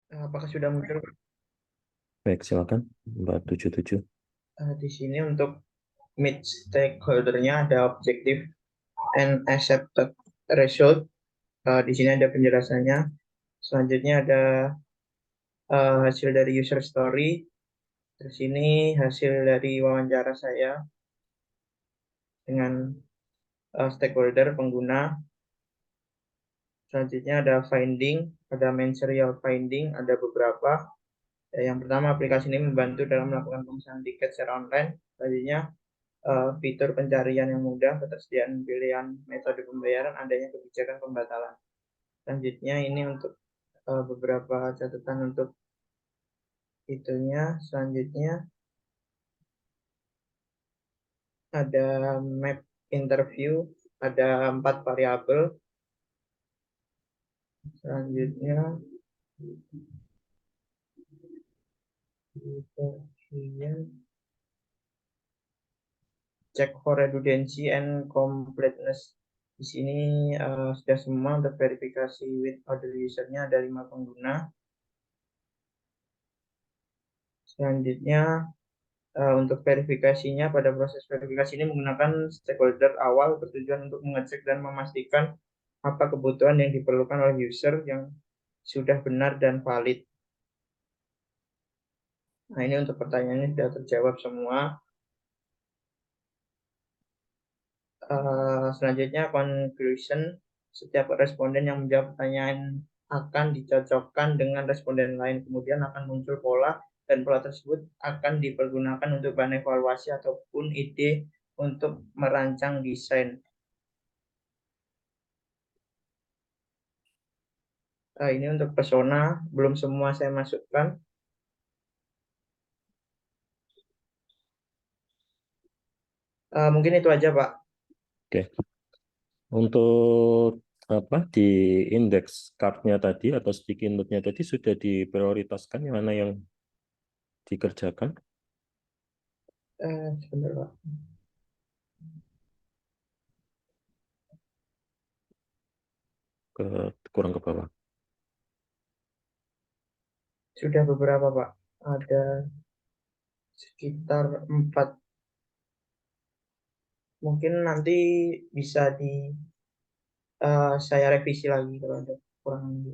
Apakah sudah muncul? Baik, silakan Mbak 77. Di sini untuk meet stakeholder-nya ada objektif and accepted result. Di sini ada penjelasannya. Selanjutnya ada hasil dari user story. Terus ini hasil dari wawancara saya dengan stakeholder pengguna. Selanjutnya ada finding, ada material finding, ada beberapa. Yang pertama, aplikasi ini membantu dalam melakukan pemesanan tiket secara online. Selanjutnya, fitur pencarian yang mudah, ketersediaan pilihan metode pembayaran, adanya kebijakan pembatalan. Selanjutnya ini untuk beberapa catatan untuk itunya. Selanjutnya ada map interview, ada 4 variabel. Selanjutnya cek for redundancy and completeness. Di sini sudah semua untuk verifikasi with other usernya ada 5 pengguna. Selanjutnya untuk verifikasinya, pada proses verifikasi ini menggunakan stakeholder awal bertujuan untuk mengecek dan memastikan apa kebutuhan yang diperlukan oleh user yang sudah benar dan valid. Nah, ini untuk pertanyaannya sudah terjawab semua. Selanjutnya conclusion, setiap responden yang menjawab pertanyaan akan dicocokkan dengan responden lain, kemudian akan muncul pola dan pola tersebut akan dipergunakan untuk bahan evaluasi ataupun ide untuk merancang desain. Ini untuk persona, belum semua saya masukkan. Mungkin itu aja, Pak. Oke. Untuk apa di indeks card-nya tadi atau sticky note-nya tadi sudah diprioritaskan yang mana yang dikerjakan Sebentar, Pak. ke kurang ke bawah. Sudah beberapa, Pak. Ada sekitar 4. Mungkin nanti bisa saya revisi lagi kalau ada kurang.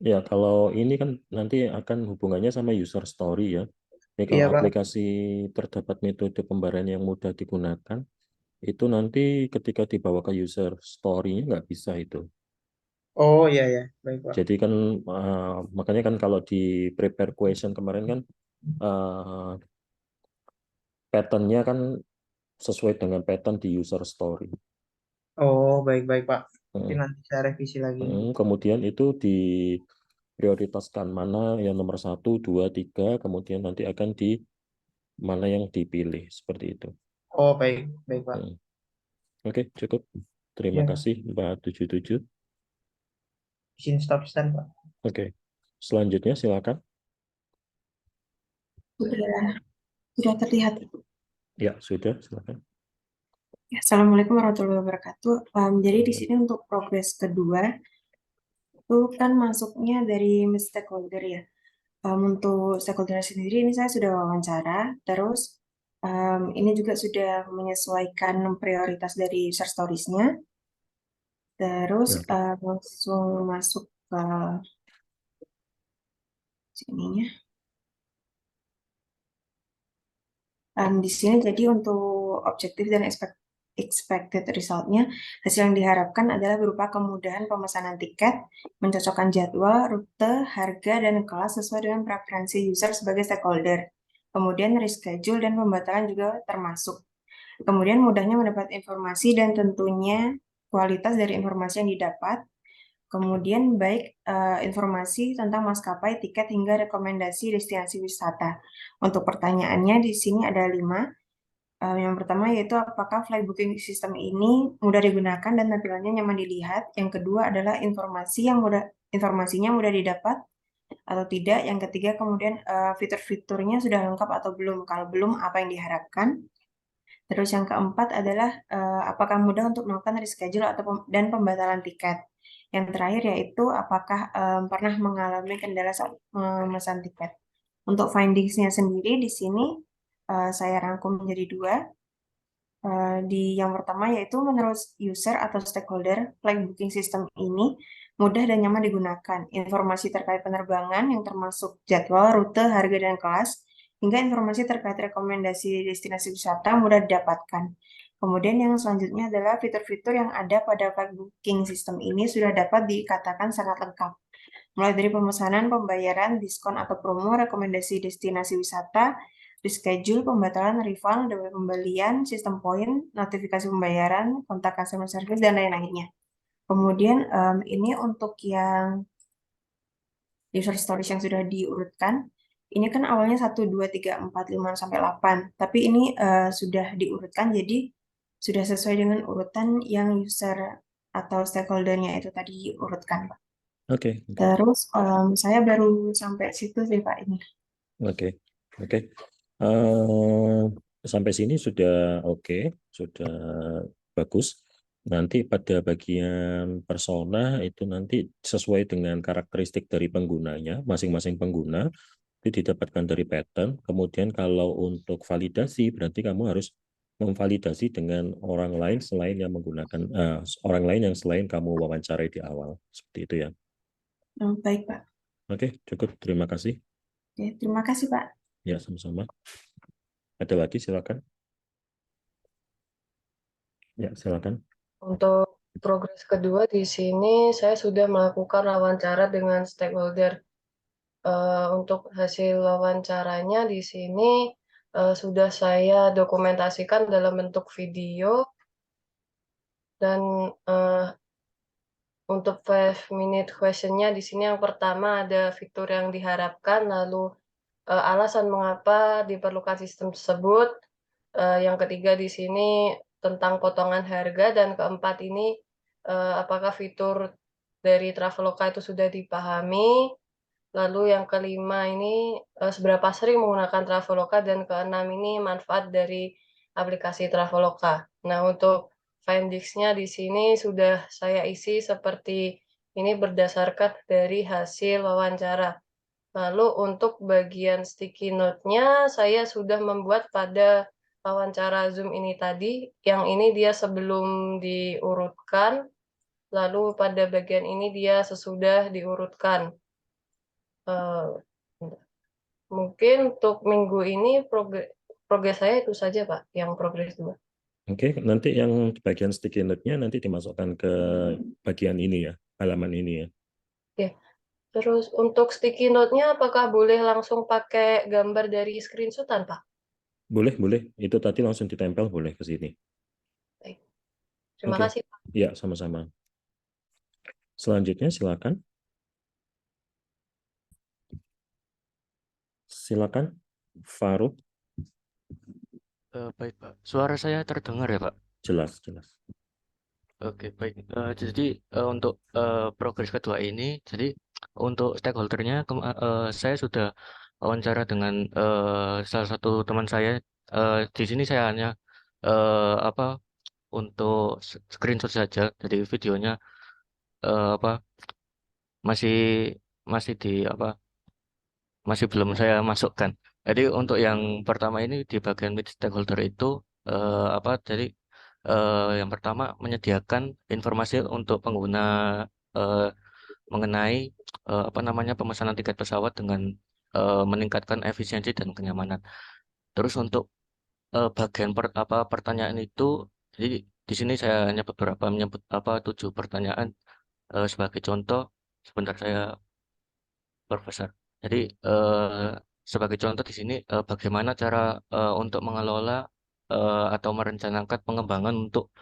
Ya, kalau ini kan nanti akan hubungannya sama user story ya. Ini kalau Iya, Pak. aplikasi terdapat metode pembayaran yang mudah digunakan, itu nanti ketika dibawa ke user story-nya nggak bisa itu. Oh, iya, ya. Baik, Pak. Jadi kan makanya kan kalau di prepare question kemarin kan eh, pattern-nya kan sesuai dengan pattern di user story. Oh, baik-baik, Pak. Mungkin Mm. nanti saya revisi lagi. Kemudian itu diprioritaskan mana yang nomor satu, dua, tiga, kemudian nanti akan di mana yang dipilih seperti itu. Oh, baik. Baik, Pak. Mm. Oke, cukup. Terima Ya, kasih Mbak 77. izin stop stand, Pak. Oke, selanjutnya silakan. Sudah terlihat. Ya, sudah, silakan. Ya, Assalamualaikum warahmatullahi wabarakatuh. Jadi di sini untuk progres kedua itu kan masuknya dari stakeholder ya. Untuk stakeholder sendiri ini saya sudah wawancara, terus ini juga sudah menyesuaikan prioritas dari user stories-nya, terus Ya, oke. langsung masuk ke sininya. Di sini jadi untuk objektif dan expected result-nya, hasil yang diharapkan adalah berupa kemudahan pemesanan tiket, mencocokkan jadwal, rute, harga, dan kelas sesuai dengan preferensi user sebagai stakeholder. Kemudian reschedule dan pembatalan juga termasuk. Kemudian mudahnya mendapat informasi dan tentunya kualitas dari informasi yang didapat. Kemudian baik informasi tentang maskapai, tiket, hingga rekomendasi destinasi wisata. Untuk pertanyaannya di sini ada 5. Yang pertama yaitu apakah flight booking system ini mudah digunakan dan tampilannya nyaman dilihat. Yang kedua adalah informasinya mudah didapat atau tidak. Yang ketiga kemudian fitur-fiturnya sudah lengkap atau belum. Kalau belum, apa yang diharapkan. Terus yang keempat adalah apakah mudah untuk melakukan reschedule dan pembatalan tiket. Yang terakhir yaitu apakah pernah mengalami kendala saat memesan tiket. Untuk findingsnya sendiri di sini saya rangkum menjadi dua. Di yang pertama yaitu menurut user atau stakeholder, flight booking system ini mudah dan nyaman digunakan. Informasi terkait penerbangan yang termasuk jadwal, rute, harga, dan kelas, hingga informasi terkait rekomendasi destinasi wisata mudah didapatkan. Kemudian yang selanjutnya adalah fitur-fitur yang ada pada flight booking system ini sudah dapat dikatakan sangat lengkap. Mulai dari pemesanan, pembayaran, diskon atau promo, rekomendasi destinasi wisata, reschedule, pembatalan, refund, debit pembelian, sistem poin, notifikasi pembayaran, kontak customer service, dan lain-lainnya. Kemudian ini untuk yang user stories yang sudah diurutkan, ini kan awalnya 1, 2, 3, 4, 5, sampai 8. Tapi ini sudah diurutkan, jadi sudah sesuai dengan urutan yang user atau stakeholdernya itu tadi diurutkan, Pak. Oke, Terus saya baru sampai situ sih Pak ini. oke, oke. Eh, Sampai sini sudah oke, sudah bagus. Nanti pada bagian persona itu nanti sesuai dengan karakteristik dari penggunanya, masing-masing pengguna itu didapatkan dari pattern. Kemudian kalau untuk validasi berarti kamu harus memvalidasi dengan orang lain selain yang menggunakan orang lain yang selain kamu wawancarai di awal. Seperti itu ya. Baik Pak. Oke, cukup. Terima kasih. Oke, terima kasih Pak. Ya, sama-sama. Ada lagi, silakan. Ya, silakan. Untuk progres kedua di sini saya sudah melakukan wawancara dengan stakeholder. Untuk hasil wawancaranya di sini sudah saya dokumentasikan dalam bentuk video dan untuk 5-minute question-nya di sini yang pertama ada fitur yang diharapkan, lalu alasan mengapa diperlukan sistem tersebut. Yang ketiga di sini tentang potongan harga, dan keempat ini apakah fitur dari Traveloka itu sudah dipahami. Lalu yang kelima ini seberapa sering menggunakan Traveloka, dan keenam ini manfaat dari aplikasi Traveloka. Nah, untuk findings-nya di sini sudah saya isi seperti ini berdasarkan dari hasil wawancara. Lalu untuk bagian sticky note-nya saya sudah membuat pada wawancara Zoom ini tadi, yang ini dia sebelum diurutkan, lalu pada bagian ini dia sesudah diurutkan. Mungkin untuk minggu ini progres saya itu saja Pak, yang progres 2. Oke, nanti yang bagian sticky note-nya nanti dimasukkan ke bagian ini ya, halaman ini ya. Ya. Terus untuk sticky note-nya apakah boleh langsung pakai gambar dari screenshot-an Pak? Boleh, boleh. Itu tadi langsung ditempel, boleh ke sini. Baik. Terima Oke. kasih Pak. Ya, sama-sama. Selanjutnya silakan. Silakan, Faruk. Baik, Pak. Suara saya terdengar ya, Pak? Jelas, jelas. Oke, baik. Jadi untuk progres kedua ini, jadi untuk stakeholdernya, saya sudah wawancara dengan salah satu teman saya. Di sini saya hanya apa untuk screenshot saja, jadi videonya apa masih masih di apa masih belum saya masukkan. Jadi untuk yang pertama ini di bagian meet stakeholder itu jadi yang pertama menyediakan informasi untuk pengguna eh, mengenai apa namanya pemesanan tiket pesawat dengan meningkatkan efisiensi dan kenyamanan. Terus untuk bagian pertanyaan itu, jadi di sini saya hanya beberapa menyebut 7 pertanyaan sebagai contoh. Sebentar saya Profesor. Jadi sebagai contoh di sini bagaimana cara untuk mengelola atau merencanakan pengembangan untuk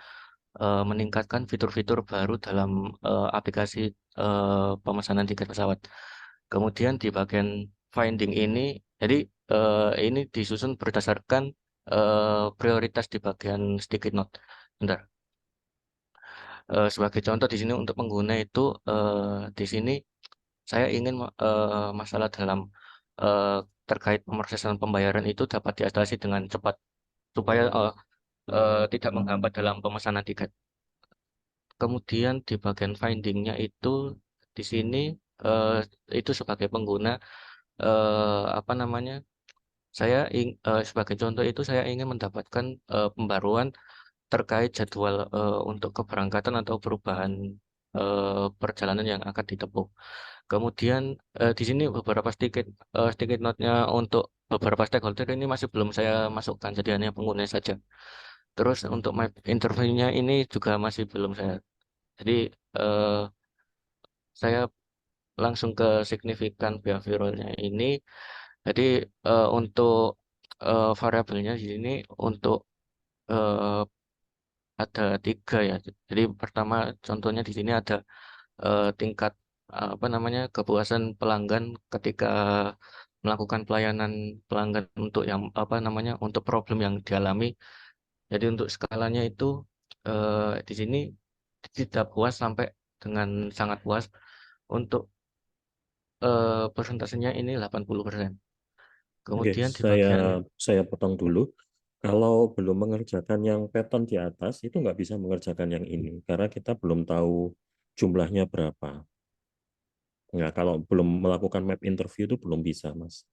meningkatkan fitur-fitur baru dalam aplikasi pemesanan tiket pesawat. Kemudian di bagian finding ini, jadi ini disusun berdasarkan prioritas di bagian sticky note. Bentar. Sebagai contoh di sini untuk pengguna itu di sini saya ingin masalah dalam eh, terkait pemrosesan pembayaran itu dapat diatasi dengan cepat supaya tidak menghambat dalam pemesanan tiket. kemudian di bagian finding-nya itu di sini itu sebagai pengguna apa namanya? Sebagai contoh itu saya ingin mendapatkan pembaruan terkait jadwal untuk keberangkatan atau perubahan perjalanan yang akan ditempuh. Kemudian di sini beberapa sedikit note-nya untuk beberapa stakeholder ini masih belum saya masukkan, jadi hanya pengguna saja. Terus untuk map interview-nya ini juga masih belum saya. Jadi saya langsung ke signifikan behavioralnya ini. Jadi untuk variabelnya di sini untuk eh, ada 3 ya. Jadi pertama contohnya di sini ada tingkat apa namanya kepuasan pelanggan ketika melakukan pelayanan pelanggan untuk yang apa namanya untuk problem yang dialami. Jadi untuk skalanya itu di sini tidak puas sampai dengan sangat puas. Untuk persentasenya ini 80%. Oke, Kemudian di bagian saya potong dulu. Kalau belum mengerjakan yang pattern di atas, itu nggak bisa mengerjakan yang ini, karena kita belum tahu jumlahnya berapa. Nggak, kalau belum melakukan map interview itu belum bisa, Mas.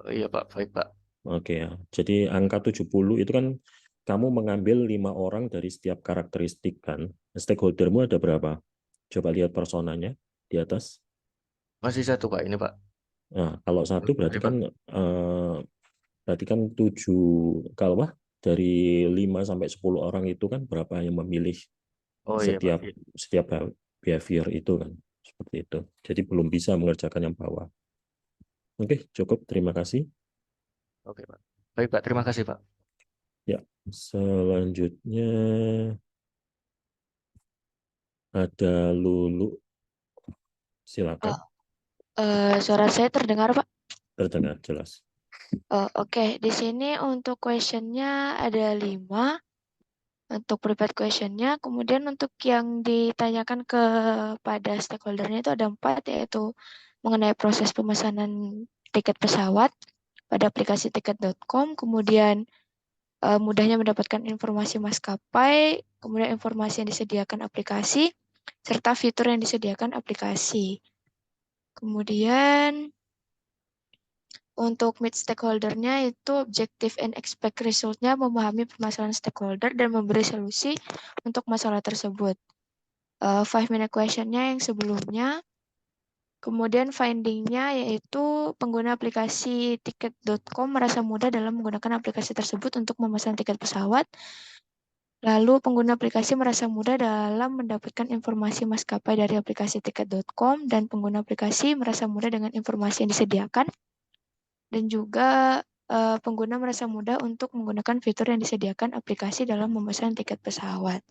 iya Pak, baik Pak. Oke ya, jadi angka 70 itu kan kamu mengambil 5 orang dari setiap karakteristik kan. Stakeholdermu ada berapa? Coba lihat personanya di atas. Masih satu Pak ini Pak. Nah, kalau satu Sorry, Pak. berarti kan 7, kalau dari 5 sampai 10 orang itu kan berapa yang memilih Oh iya Pak. setiap setiap behavior itu kan. Seperti itu. Jadi belum bisa mengerjakan yang bawah. Oke, cukup. Terima kasih. Oke Pak. Baik Pak, terima kasih Pak. Ya, selanjutnya ada Lulu. Silakan. Suara saya terdengar, Pak? Terdengar jelas. Oke, di sini untuk questionnya ada 5 untuk prepared questionnya. Kemudian untuk yang ditanyakan kepada stakeholdernya itu ada 4, yaitu mengenai proses pemesanan tiket pesawat pada aplikasi tiket.com, kemudian mudahnya mendapatkan informasi maskapai, kemudian informasi yang disediakan aplikasi, serta fitur yang disediakan aplikasi. Kemudian untuk meet stakeholder-nya itu objective and expect result-nya memahami permasalahan stakeholder dan memberi solusi untuk masalah tersebut. 5-minute question-nya yang sebelumnya. Kemudian finding-nya yaitu pengguna aplikasi tiket.com merasa mudah dalam menggunakan aplikasi tersebut untuk memesan tiket pesawat. Lalu pengguna aplikasi merasa mudah dalam mendapatkan informasi maskapai dari aplikasi tiket.com dan pengguna aplikasi merasa mudah dengan informasi yang disediakan. Dan juga pengguna merasa mudah untuk menggunakan fitur yang disediakan aplikasi dalam memesan tiket pesawat.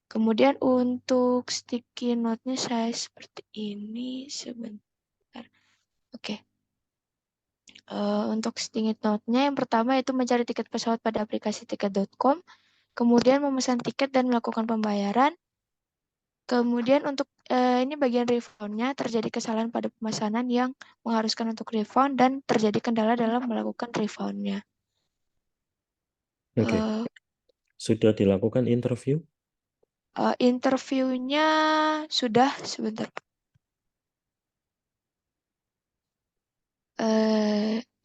Kemudian untuk sticky note-nya saya seperti ini sebentar. Oke. Untuk sticky note-nya yang pertama itu mencari tiket pesawat pada aplikasi tiket.com, kemudian memesan tiket dan melakukan pembayaran. Kemudian untuk ini bagian refund-nya terjadi kesalahan pada pemesanan yang mengharuskan untuk refund dan terjadi kendala dalam melakukan refund-nya. Oke. Sudah dilakukan interview? Interviewnya sudah sebentar.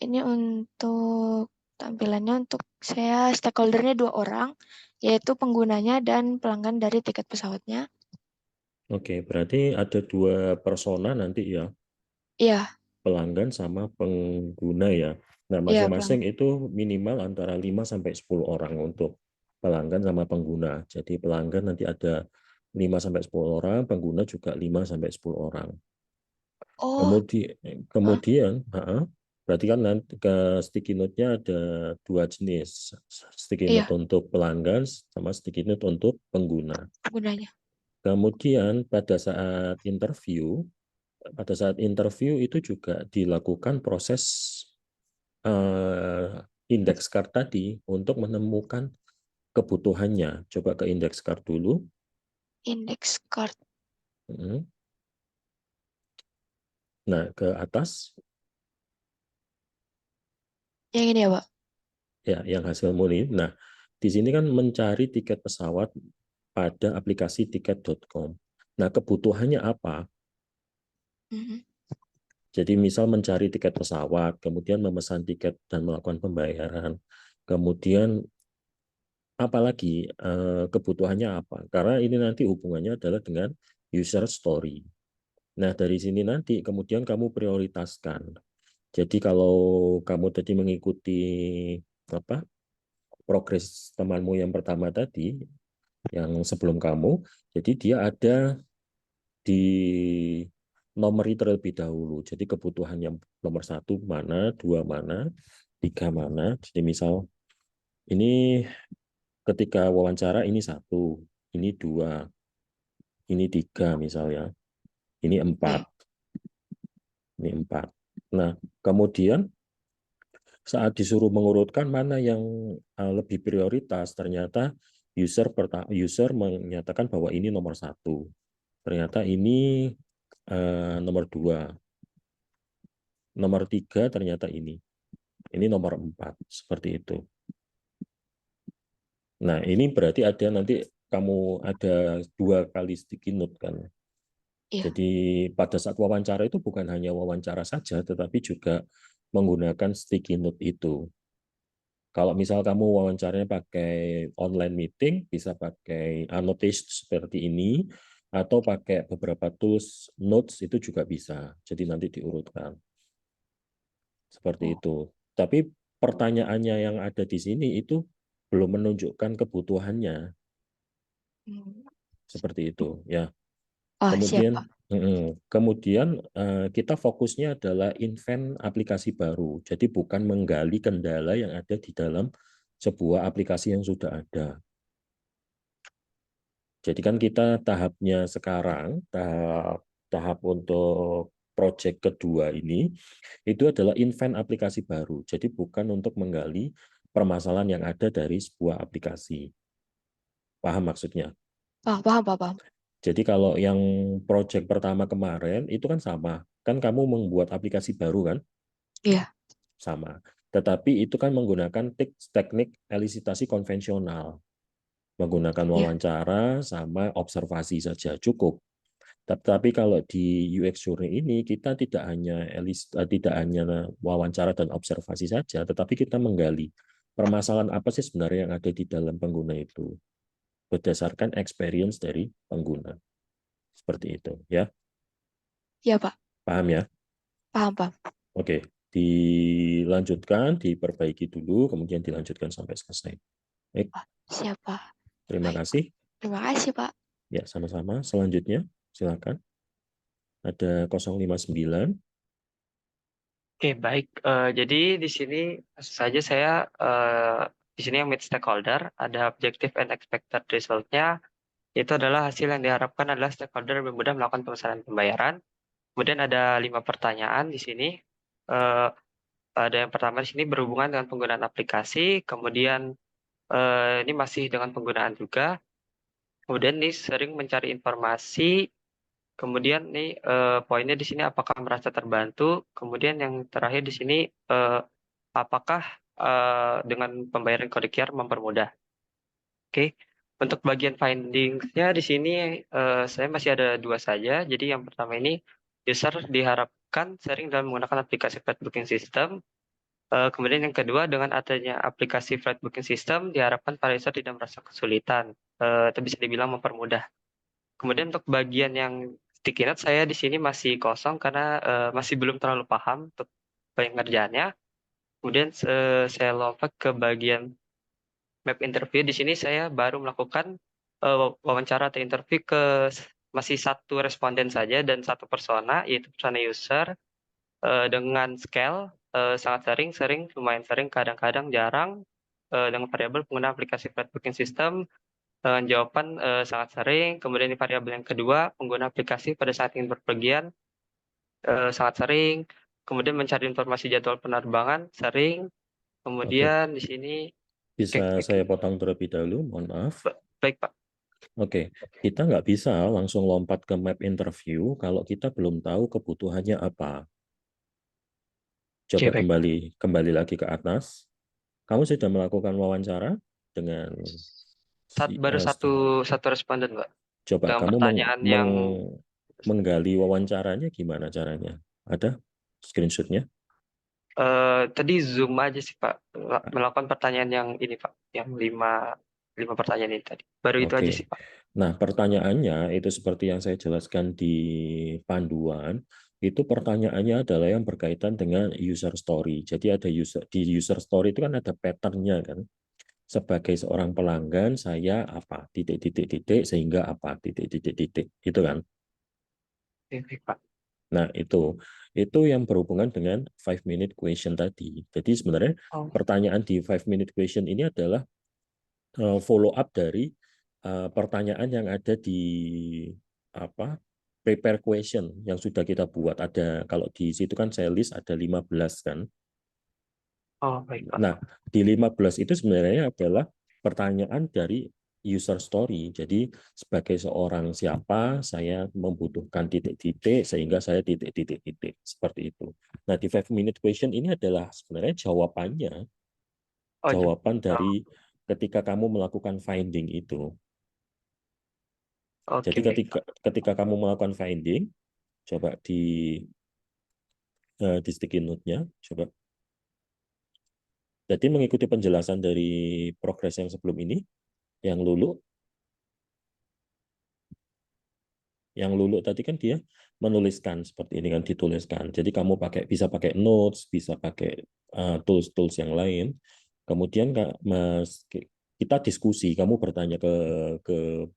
Ini untuk tampilannya untuk saya stakeholdernya 2 orang, yaitu penggunanya dan pelanggan dari tiket pesawatnya. Oke, berarti ada 2 persona nanti ya, Iya, pelanggan sama pengguna ya. Nah, iya masing-masing itu minimal antara 5 sampai 10 orang untuk pelanggan sama pengguna. Jadi pelanggan nanti ada 5 sampai 10 orang, pengguna juga 5 sampai 10 orang. Oh, Kemudian, berarti kan nanti ke sticky note-nya ada 2 jenis. Sticky iya, note untuk pelanggan sama sticky note untuk pengguna. penggunanya. Kemudian pada saat interview itu juga dilakukan proses index card tadi untuk menemukan kebutuhannya. Coba ke index card dulu. Index card. Nah, ke atas. Yang ini ya, Pak? Ya, yang hasil murni. Nah, Di sini kan mencari tiket pesawat pada aplikasi tiket.com. Nah, kebutuhannya apa? Mhm. Jadi misal mencari tiket pesawat, kemudian memesan tiket dan melakukan pembayaran. Kemudian apalagi kebutuhannya apa? Karena ini nanti hubungannya adalah dengan user story. Nah, dari sini nanti kemudian kamu prioritaskan. Jadi kalau kamu tadi mengikuti apa progres temanmu yang pertama tadi, yang sebelum kamu, jadi dia ada di nomori terlebih dahulu. Jadi kebutuhan yang nomor 1 mana, 2 mana, 3 mana. Jadi misal ini ketika wawancara ini 1, ini 2, ini 3 misalnya, ini 4, Iya. ini 4. Nah, kemudian saat disuruh mengurutkan mana yang lebih prioritas, ternyata user menyatakan bahwa ini nomor 1. Ternyata ini nomor 2. Nomor 3 ternyata ini. Ini nomor 4. Seperti itu. Nah, ini berarti ada nanti kamu ada 2 kali sticky note kan. Iya. Jadi pada saat wawancara itu bukan hanya wawancara saja, tetapi juga menggunakan sticky note itu. Kalau misal kamu wawancaranya pakai online meeting, bisa pakai annotation seperti ini, atau pakai beberapa tools notes itu juga bisa. Jadi nanti diurutkan. Seperti itu. Tapi pertanyaannya yang ada di sini itu belum menunjukkan kebutuhannya. Hmm. Seperti itu. Ya. Oh, siap, Pak. Kemudian kita fokusnya adalah invent aplikasi baru. Jadi bukan menggali kendala yang ada di dalam sebuah aplikasi yang sudah ada. Jadi kan kita tahapnya sekarang, tahap untuk project kedua ini, itu adalah invent aplikasi baru. Jadi bukan untuk menggali permasalahan yang ada dari sebuah aplikasi. Paham maksudnya? Oh, paham, paham. Jadi kalau yang project pertama kemarin itu kan sama. Kan kamu membuat aplikasi baru kan? Iya. Sama. Tetapi itu kan menggunakan teknik elisitasi konvensional. Menggunakan Iya. wawancara sama observasi saja cukup. Tapi kalau di UX Journey ini kita tidak hanya wawancara dan observasi saja, tetapi kita menggali permasalahan apa sih sebenarnya yang ada di dalam pengguna itu berdasarkan experience dari pengguna. Seperti itu, ya. Iya, Pak. Paham ya? Paham, paham. Oke, dilanjutkan, diperbaiki dulu, kemudian dilanjutkan sampai selesai. Baik, Siap, Pak. terima Baik. kasih. Terima kasih, Pak. Ya, sama-sama. Selanjutnya, silakan. Ada 059. Oke, baik. Jadi di sini langsung saja saya di sini yang meet stakeholder ada objective and expected result-nya, itu adalah hasil yang diharapkan adalah stakeholder lebih mudah melakukan pemesanan pembayaran. Kemudian ada 5 pertanyaan di sini. Eh, ada yang pertama di sini berhubungan dengan penggunaan aplikasi, kemudian ini masih dengan penggunaan juga. Kemudian ini sering mencari informasi. Kemudian nih poinnya di sini apakah merasa terbantu. Kemudian yang terakhir di sini apakah dengan pembayaran kode QR mempermudah. Oke, untuk bagian findings-nya di sini saya masih ada 2 saja. Jadi yang pertama ini user diharapkan sering dalam menggunakan aplikasi flight booking system. Kemudian yang kedua dengan adanya aplikasi flight booking system diharapkan para user tidak merasa kesulitan atau bisa dibilang mempermudah. Kemudian untuk bagian yang sticky note saya di sini masih kosong karena masih belum terlalu paham untuk pengerjaannya. Kemudian saya lompat ke bagian map interview. Di sini saya baru melakukan wawancara atau interview ke masih 1 responden saja dan 1 persona, yaitu persona user dengan scale sangat sering, lumayan sering, kadang-kadang jarang dengan variabel pengguna aplikasi flight booking system. Jawaban sangat sering. Kemudian di variabel yang kedua, pengguna aplikasi pada saat ingin berpergian sangat sering. Kemudian mencari informasi jadwal penerbangan sering. Kemudian di sini Bisa saya potong terlebih dahulu, mohon maaf. baik Pak. Oke, kita nggak bisa langsung lompat ke map interview kalau kita belum tahu kebutuhannya apa. Coba Oke, baik. kembali lagi ke atas. Kamu sudah melakukan wawancara? dengan Baru satu responden, Pak. coba Dengan kamu pertanyaan yang menggali wawancaranya gimana caranya? Ada screenshotnya? tadi Zoom aja sih, Pak. Melakukan pertanyaan yang ini, Pak. Yang lima pertanyaan ini tadi. Baru itu aja Oke. sih, Pak. Nah, pertanyaannya itu seperti yang saya jelaskan di panduan, itu pertanyaannya adalah yang berkaitan dengan user story. Jadi ada di user story itu kan ada pattern-nya kan. Sebagai seorang pelanggan saya apa titik sehingga apa titik itu kan. Oke, Pak. Nah, itu yang berhubungan dengan 5-minute question tadi. Jadi sebenarnya pertanyaan di 5-minute question ini adalah follow up dari pertanyaan yang ada di apa prepare question yang sudah kita buat. Ada kalau di situ kan saya list ada 15 kan. Baik, Pak. Nah, di 15 itu sebenarnya adalah pertanyaan dari user story. Jadi sebagai seorang siapa saya membutuhkan titik-titik sehingga saya titik-titik seperti itu. Nah, di 5-minute question ini adalah sebenarnya jawabannya. Jawaban dari ketika kamu melakukan finding itu. Jadi ketika kamu melakukan finding, coba di sticky note-nya, coba. Jadi mengikuti penjelasan dari progres yang sebelum ini, yang Lulu tadi kan dia menuliskan seperti ini kan, dituliskan. Jadi kamu bisa pakai notes, bisa pakai tools-tools yang lain. Kemudian kita diskusi, kamu bertanya ke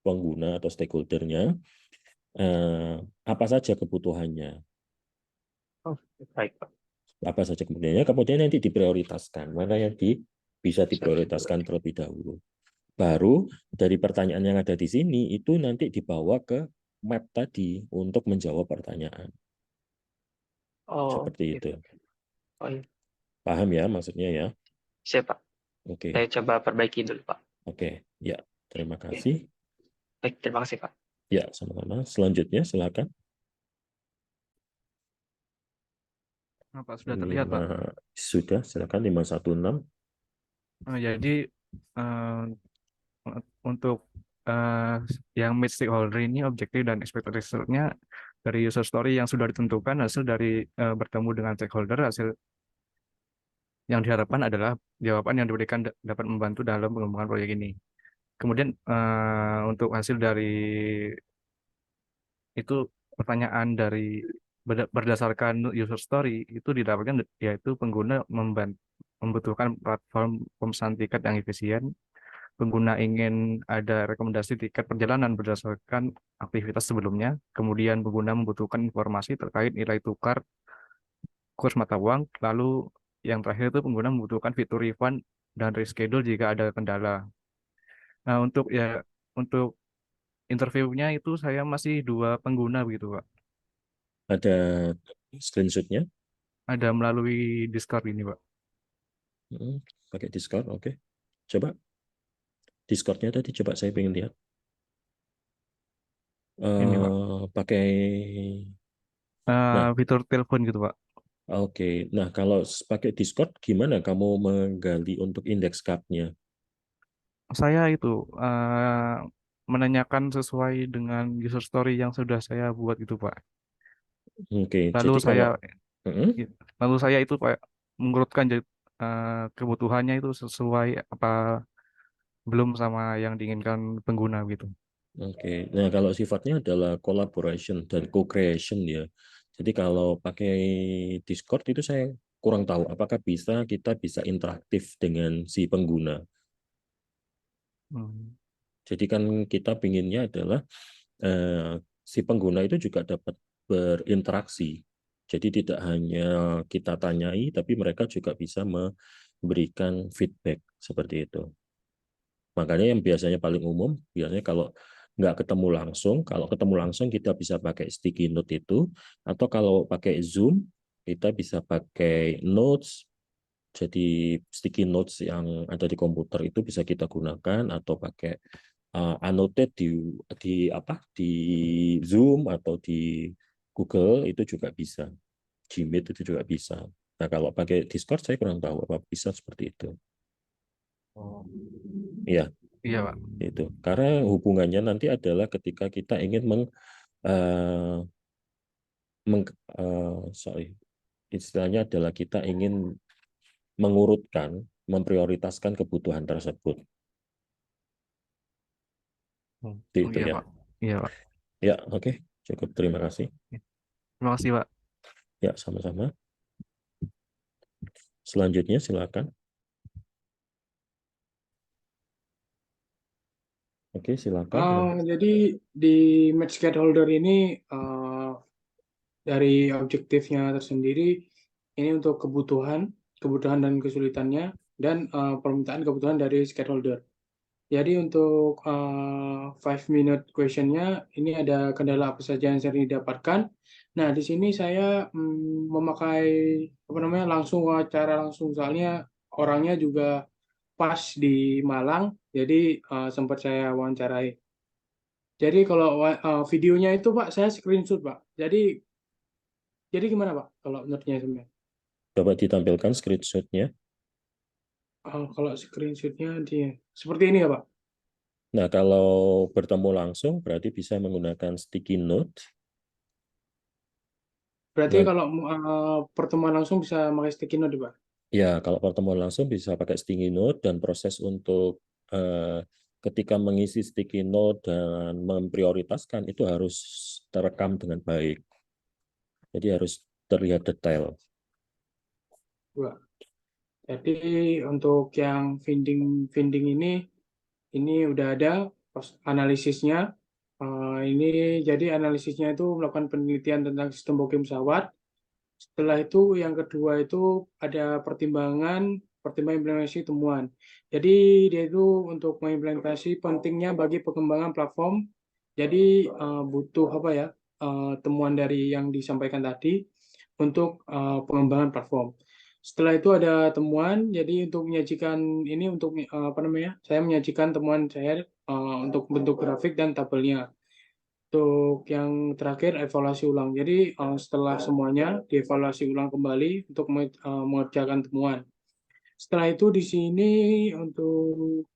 pengguna atau stakeholder-nya apa saja kebutuhannya. Baik, Pak. Apa saja kemudian nanti diprioritaskan, mana yang bisa diprioritaskan terlebih dahulu. Baru dari pertanyaan yang ada di sini itu nanti dibawa ke map tadi untuk menjawab pertanyaan. Seperti itu. Iya. Paham ya maksudnya ya? Siap, Pak. Oke. Saya coba perbaiki dulu, Pak. Oke, ya. Terima kasih. Baik, terima kasih, Pak. Ya, sama-sama. Selanjutnya silakan. Pak, sudah terlihat, Pak? Sudah, silakan 516. Jadi untuk yang meet stakeholder ini objektif dan expected result-nya dari user story yang sudah ditentukan, hasil dari bertemu dengan stakeholder, hasil yang diharapkan adalah jawaban yang diberikan dapat membantu dalam pengembangan proyek ini. Kemudian untuk hasil dari itu pertanyaan dari berdasarkan user story itu didapatkan yaitu pengguna membutuhkan platform pemesanan tiket yang efisien. Pengguna ingin ada rekomendasi tiket perjalanan berdasarkan aktivitas sebelumnya. Kemudian pengguna membutuhkan informasi terkait nilai tukar kurs mata uang. Lalu yang terakhir itu pengguna membutuhkan fitur refund dan reschedule jika ada kendala. Nah, untuk interviewnya itu saya masih 2 pengguna begitu, Pak. Ada screenshot-nya? Ada melalui Discord ini, Pak. Pakai Discord, oke. Coba. Discord-nya tadi coba saya pengen lihat. Ini, Pak. Pakai fitur telepon gitu, Pak. Oke. Nah, kalau pakai Discord gimana kamu menggali untuk indeks card-nya? Saya itu menanyakan sesuai dengan user story yang sudah saya buat gitu, Pak. Oke, Lalu jadi lalu saya itu Pak mengurutkan kebutuhannya itu sesuai apa belum sama yang diinginkan pengguna gitu. Oke, nah kalau sifatnya adalah collaboration dan co-creation ya. Jadi kalau pakai Discord itu saya kurang tahu apakah kita bisa interaktif dengan si pengguna. Jadi kan kita pinginnya adalah si pengguna itu juga dapat berinteraksi. Jadi tidak hanya kita tanyai, tapi mereka juga bisa memberikan feedback seperti itu. Makanya yang biasanya paling umum, biasanya kalau nggak ketemu langsung, kalau ketemu langsung kita bisa pakai sticky note itu, atau kalau pakai Zoom, kita bisa pakai notes. Jadi sticky notes yang ada di komputer itu bisa kita gunakan, atau pakai annotate di Zoom atau di Google itu juga bisa. Gmeet itu juga bisa. Nah kalau pakai Discord saya kurang tahu apa bisa seperti itu. Oh, Ya, iya Pak. itu. Karena hubungannya nanti adalah ketika kita ingin eh, sorry, istilahnya adalah kita ingin mengurutkan, memprioritaskan kebutuhan tersebut. Itu Iya ya. Pak. Iya Pak. Ya, oke. Cukup. Terima kasih. Terima kasih Pak. Ya, sama-sama. Selanjutnya silakan. Oke, silakan. Jadi di match stakeholder ini dari objektifnya tersendiri ini untuk kebutuhan dan kesulitannya dan permintaan kebutuhan dari stakeholder. Jadi untuk 5-minute question-nya ini ada kendala apa saja yang sering didapatkan. Nah, di sini saya memakai langsung wawancara langsung, soalnya orangnya juga pas di Malang, jadi sempat saya wawancarai. Jadi kalau videonya itu Pak, saya screenshot Pak. Jadi gimana Pak kalau menurutnya sebenarnya? Coba ditampilkan screenshot-nya. Kalau screenshotnya dia seperti ini ya Pak. Nah, kalau bertemu langsung berarti bisa menggunakan sticky note. Berarti Nah, kalau pertemuan langsung bisa pakai sticky note Pak. ya, kalau pertemuan langsung bisa pakai sticky note dan proses untuk ketika mengisi sticky note dan memprioritaskan itu harus terekam dengan baik. Jadi harus terlihat detail. Pak. Jadi untuk yang vending ini udah ada analisisnya. Ini jadi analisisnya itu melakukan penelitian tentang sistem booking pesawat. Setelah itu yang kedua itu ada pertimbangan implementasi temuan. Jadi dia itu untuk mengimplementasi pentingnya bagi pengembangan platform. Jadi butuh temuan dari yang disampaikan tadi untuk pengembangan platform. Setelah itu ada temuan. Jadi untuk menyajikan ini saya menyajikan temuan saya untuk bentuk grafik dan tabelnya. Untuk yang terakhir evaluasi ulang. Jadi setelah semuanya dievaluasi ulang kembali untuk mengerjakan temuan. Setelah itu di sini untuk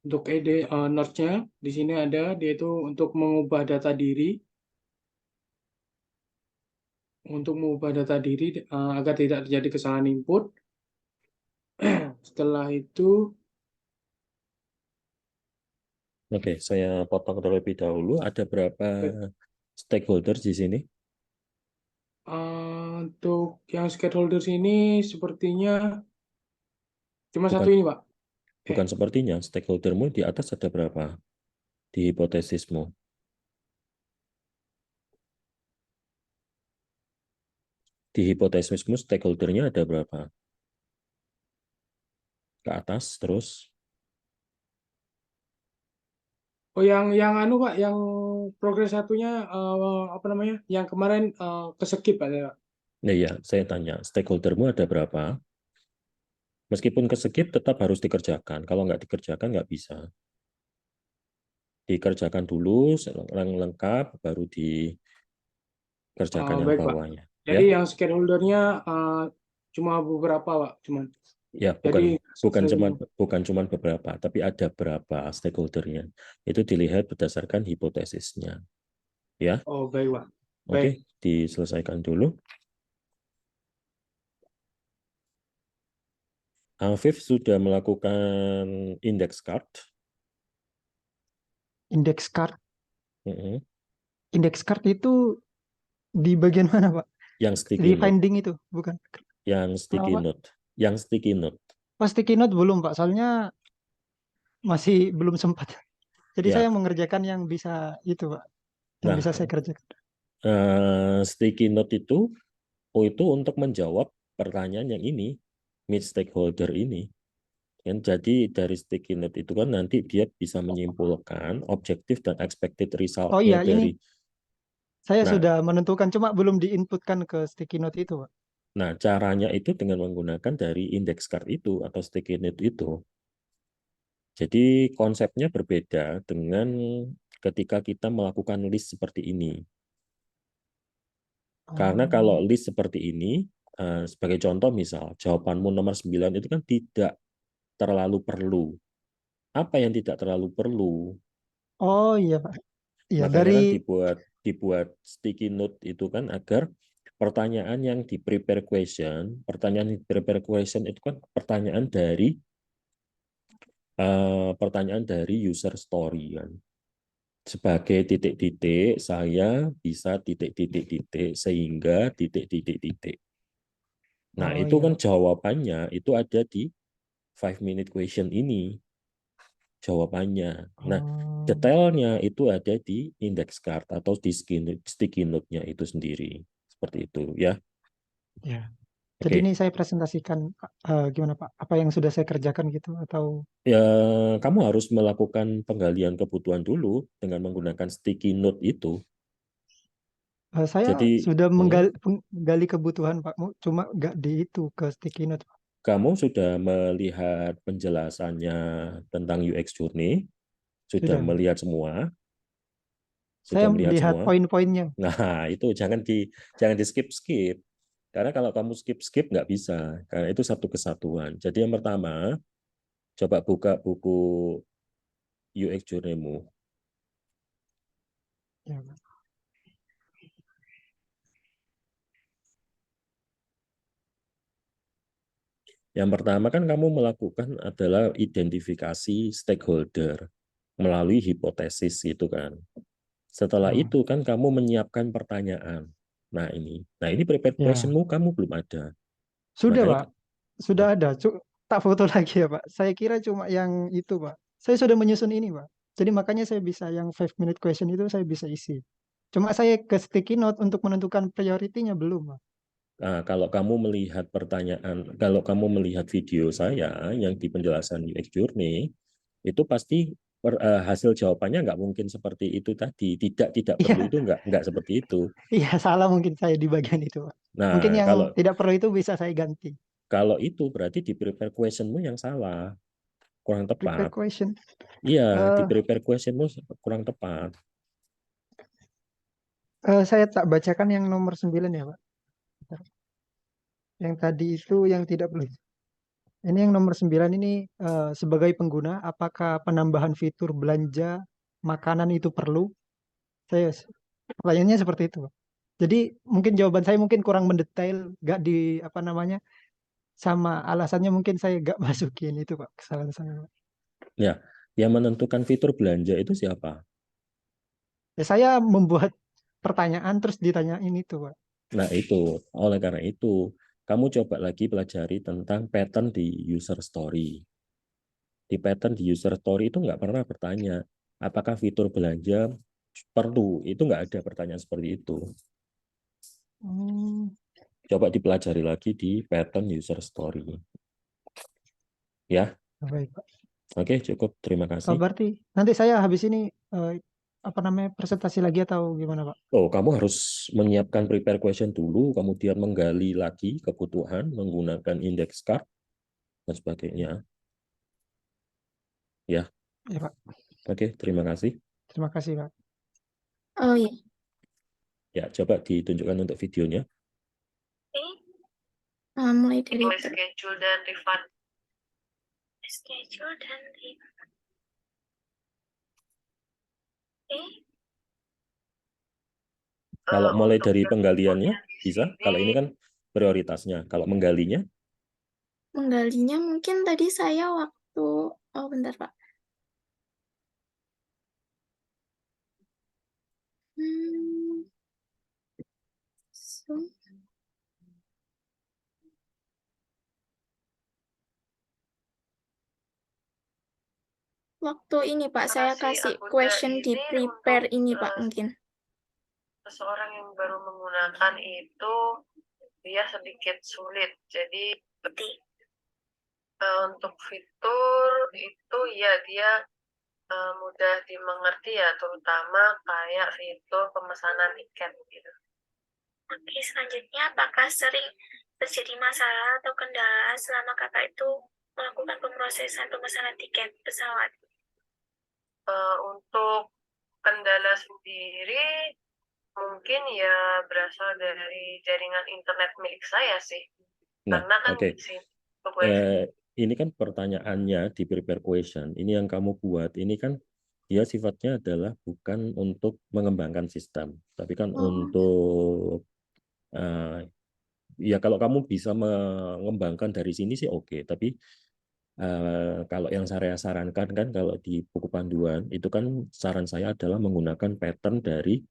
notes-nya di sini ada, dia itu untuk mengubah data diri agar tidak terjadi kesalahan input. Setelah itu Oke, saya potong terlebih dahulu. Ada berapa stakeholder di sini? untuk yang stakeholders ini sepertinya cuma satu Bukan, ini Pak. bukan sepertinya. Stakeholdermu di atas ada berapa? Di hipotesismu. Di hipotesismu stakeholdernya ada berapa? Ke atas terus. Oh, yang Pak, yang progres satunya yang kemarin keskip Pak. Nah ya, saya tanya, stakeholdermu ada berapa? Meskipun keskip tetap harus dikerjakan. Kalau nggak dikerjakan nggak bisa. Dikerjakan dulu, lengkap, baru dikerjakan yang Baik Pak. bawahnya. Jadi Ya, yang stakeholdernya cuma beberapa Pak, cuman. ya, Jadi bukan cuma beberapa, tapi ada berapa stakeholdernya. Itu dilihat berdasarkan hipotesisnya. Ya, oh baik Pak. oke, Baik. diselesaikan dulu. Afif sudah melakukan index card. Index card. Mm-mm. Index card itu di bagian mana, Pak? Yang Di sticky note. finding itu, bukan? Yang sticky Kenapa, Pak? note. Yang sticky note. Pas sticky note belum, Pak. Soalnya masih belum sempat. Jadi Ya. saya mengerjakan yang bisa itu, Pak. Yang Nah, bisa saya kerjakan. sticky note itu untuk menjawab pertanyaan yang ini, meet stakeholder ini. Dan jadi dari sticky note itu kan nanti dia bisa menyimpulkan objektif dan expected Oh result-nya iya, dari. ini saya Nah, sudah menentukan, cuma belum diinputkan ke sticky note itu, Pak. nah, caranya itu dengan menggunakan dari index card itu atau sticky note itu. Jadi konsepnya berbeda dengan ketika kita melakukan list seperti ini. Karena kalau list seperti ini, sebagai contoh misal jawabanmu nomor 9 itu kan tidak terlalu perlu. Apa yang tidak terlalu perlu? Oh iya Pak. Iya Makanya kan dari dibuat sticky note itu kan agar pertanyaan yang di prepare question itu kan pertanyaan dari user story kan. Sebagai titik-titik saya bisa titik-titik-titik sehingga titik-titik-titik. Nah, oh itu iya kan Pak. jawabannya itu ada di 5-minute question ini. Jawabannya. Nah, Oh detailnya itu ada di index card atau di sticky note-nya itu sendiri. Seperti itu ya. ya. Jadi Oke. ini saya presentasikan gimana Pak? Apa yang sudah saya kerjakan gitu atau Ya, kamu harus melakukan penggalian kebutuhan dulu dengan menggunakan sticky note itu. saya Jadi, sudah menggali kebutuhan Pak, cuma nggak di itu ke sticky note Pak. kamu sudah melihat penjelasannya tentang UX Journey, sudah Sudah. melihat semua, Saya sudah melihat melihat semua. poin-poinnya. Nah, itu jangan di skip-skip. Karena kalau kamu skip-skip nggak bisa, karena itu satu kesatuan. Jadi yang pertama, coba buka buku UX Journey-mu. Ya, Pak. Yang pertama kan kamu melakukan adalah identifikasi stakeholder melalui hipotesis itu kan. Setelah itu kan kamu menyiapkan pertanyaan. Nah ini prepared Ya. questionmu kamu belum ada. Sudah Makanya Pak, sudah ada. Tak foto lagi ya Pak. Saya kira cuma yang itu Pak. Saya sudah menyusun ini Pak. Jadi makanya saya bisa yang 5-minute question itu saya bisa isi. Cuma saya ke sticky note untuk menentukan prioritinya belum Pak. Nah, kalau kamu melihat video saya yang di penjelasan UX Journey, itu pasti hasil jawabannya nggak mungkin seperti itu tadi. Tidak perlu Iya, itu nggak seperti itu. iya salah mungkin saya di bagian itu Pak. Mungkin Nah, yang kalau tidak perlu itu bisa saya ganti. itu berarti di prepare questionmu yang salah, kurang Prepare tepat. question. Iya, di prepare questionmu kurang tepat. Saya tak bacakan yang nomor 9 ya Pak. Yang tadi itu yang tidak perlu. Ini yang nomor 9 ini sebagai pengguna, apakah penambahan fitur belanja makanan itu perlu? Pertanyaannya seperti itu, Pak. Jadi mungkin jawaban saya mungkin kurang mendetail, nggak di apa namanya, sama alasannya mungkin saya nggak masukin itu Pak, kesalahan saya. Pak. Ya, yang menentukan fitur belanja itu siapa? Ya, saya membuat pertanyaan terus ditanyain itu Pak. Nah, itu. Oleh karena itu, kamu coba lagi pelajari tentang pattern di user story. Di pattern di user story itu nggak pernah bertanya, apakah fitur belanja perlu? Itu nggak ada pertanyaan seperti itu. Coba dipelajari lagi di pattern user story. Ya. Baik Pak. Oke, cukup. Terima kasih. Berarti nanti saya habis ini apa namanya presentasi lagi atau gimana Pak? Oh, kamu harus menyiapkan prepare question dulu, kemudian menggali lagi kebutuhan menggunakan index card dan sebagainya. Ya. Ya Pak. Oke, terima kasih. Terima kasih Pak. Oh iya. Ya, coba ditunjukkan untuk videonya. Mulai dari Schedule dan refund. schedule dan refund. Kalau mulai dari penggaliannya bisa, kalau ini kan prioritasnya. Kalau menggalinya? Menggalinya mungkin tadi saya waktu, oh bentar Pak. Waktu ini Pak, saya kasih question di prepare ini Pak mungkin. Seseorang yang baru menggunakan itu dia sedikit sulit. Jadi untuk fitur itu ya dia mudah dimengerti ya, terutama kayak fitur pemesanan tiket gitu. Oke, selanjutnya apakah sering terjadi masalah atau kendala selama kakak itu melakukan pemrosesan pemesanan tiket pesawat? Untuk kendala sendiri Mungkin ya berasal dari jaringan internet milik saya sih. Nah, Karena kan oke. di sini WiFi. Ini kan pertanyaannya di prepare question. Ini yang kamu buat. Ini kan dia sifatnya adalah bukan untuk mengembangkan sistem, tapi kan untuk ya kalau kamu bisa mengembangkan dari sini sih oke. Tapi kalau yang saya sarankan kan kalau di buku panduan itu kan saran saya adalah menggunakan pattern dari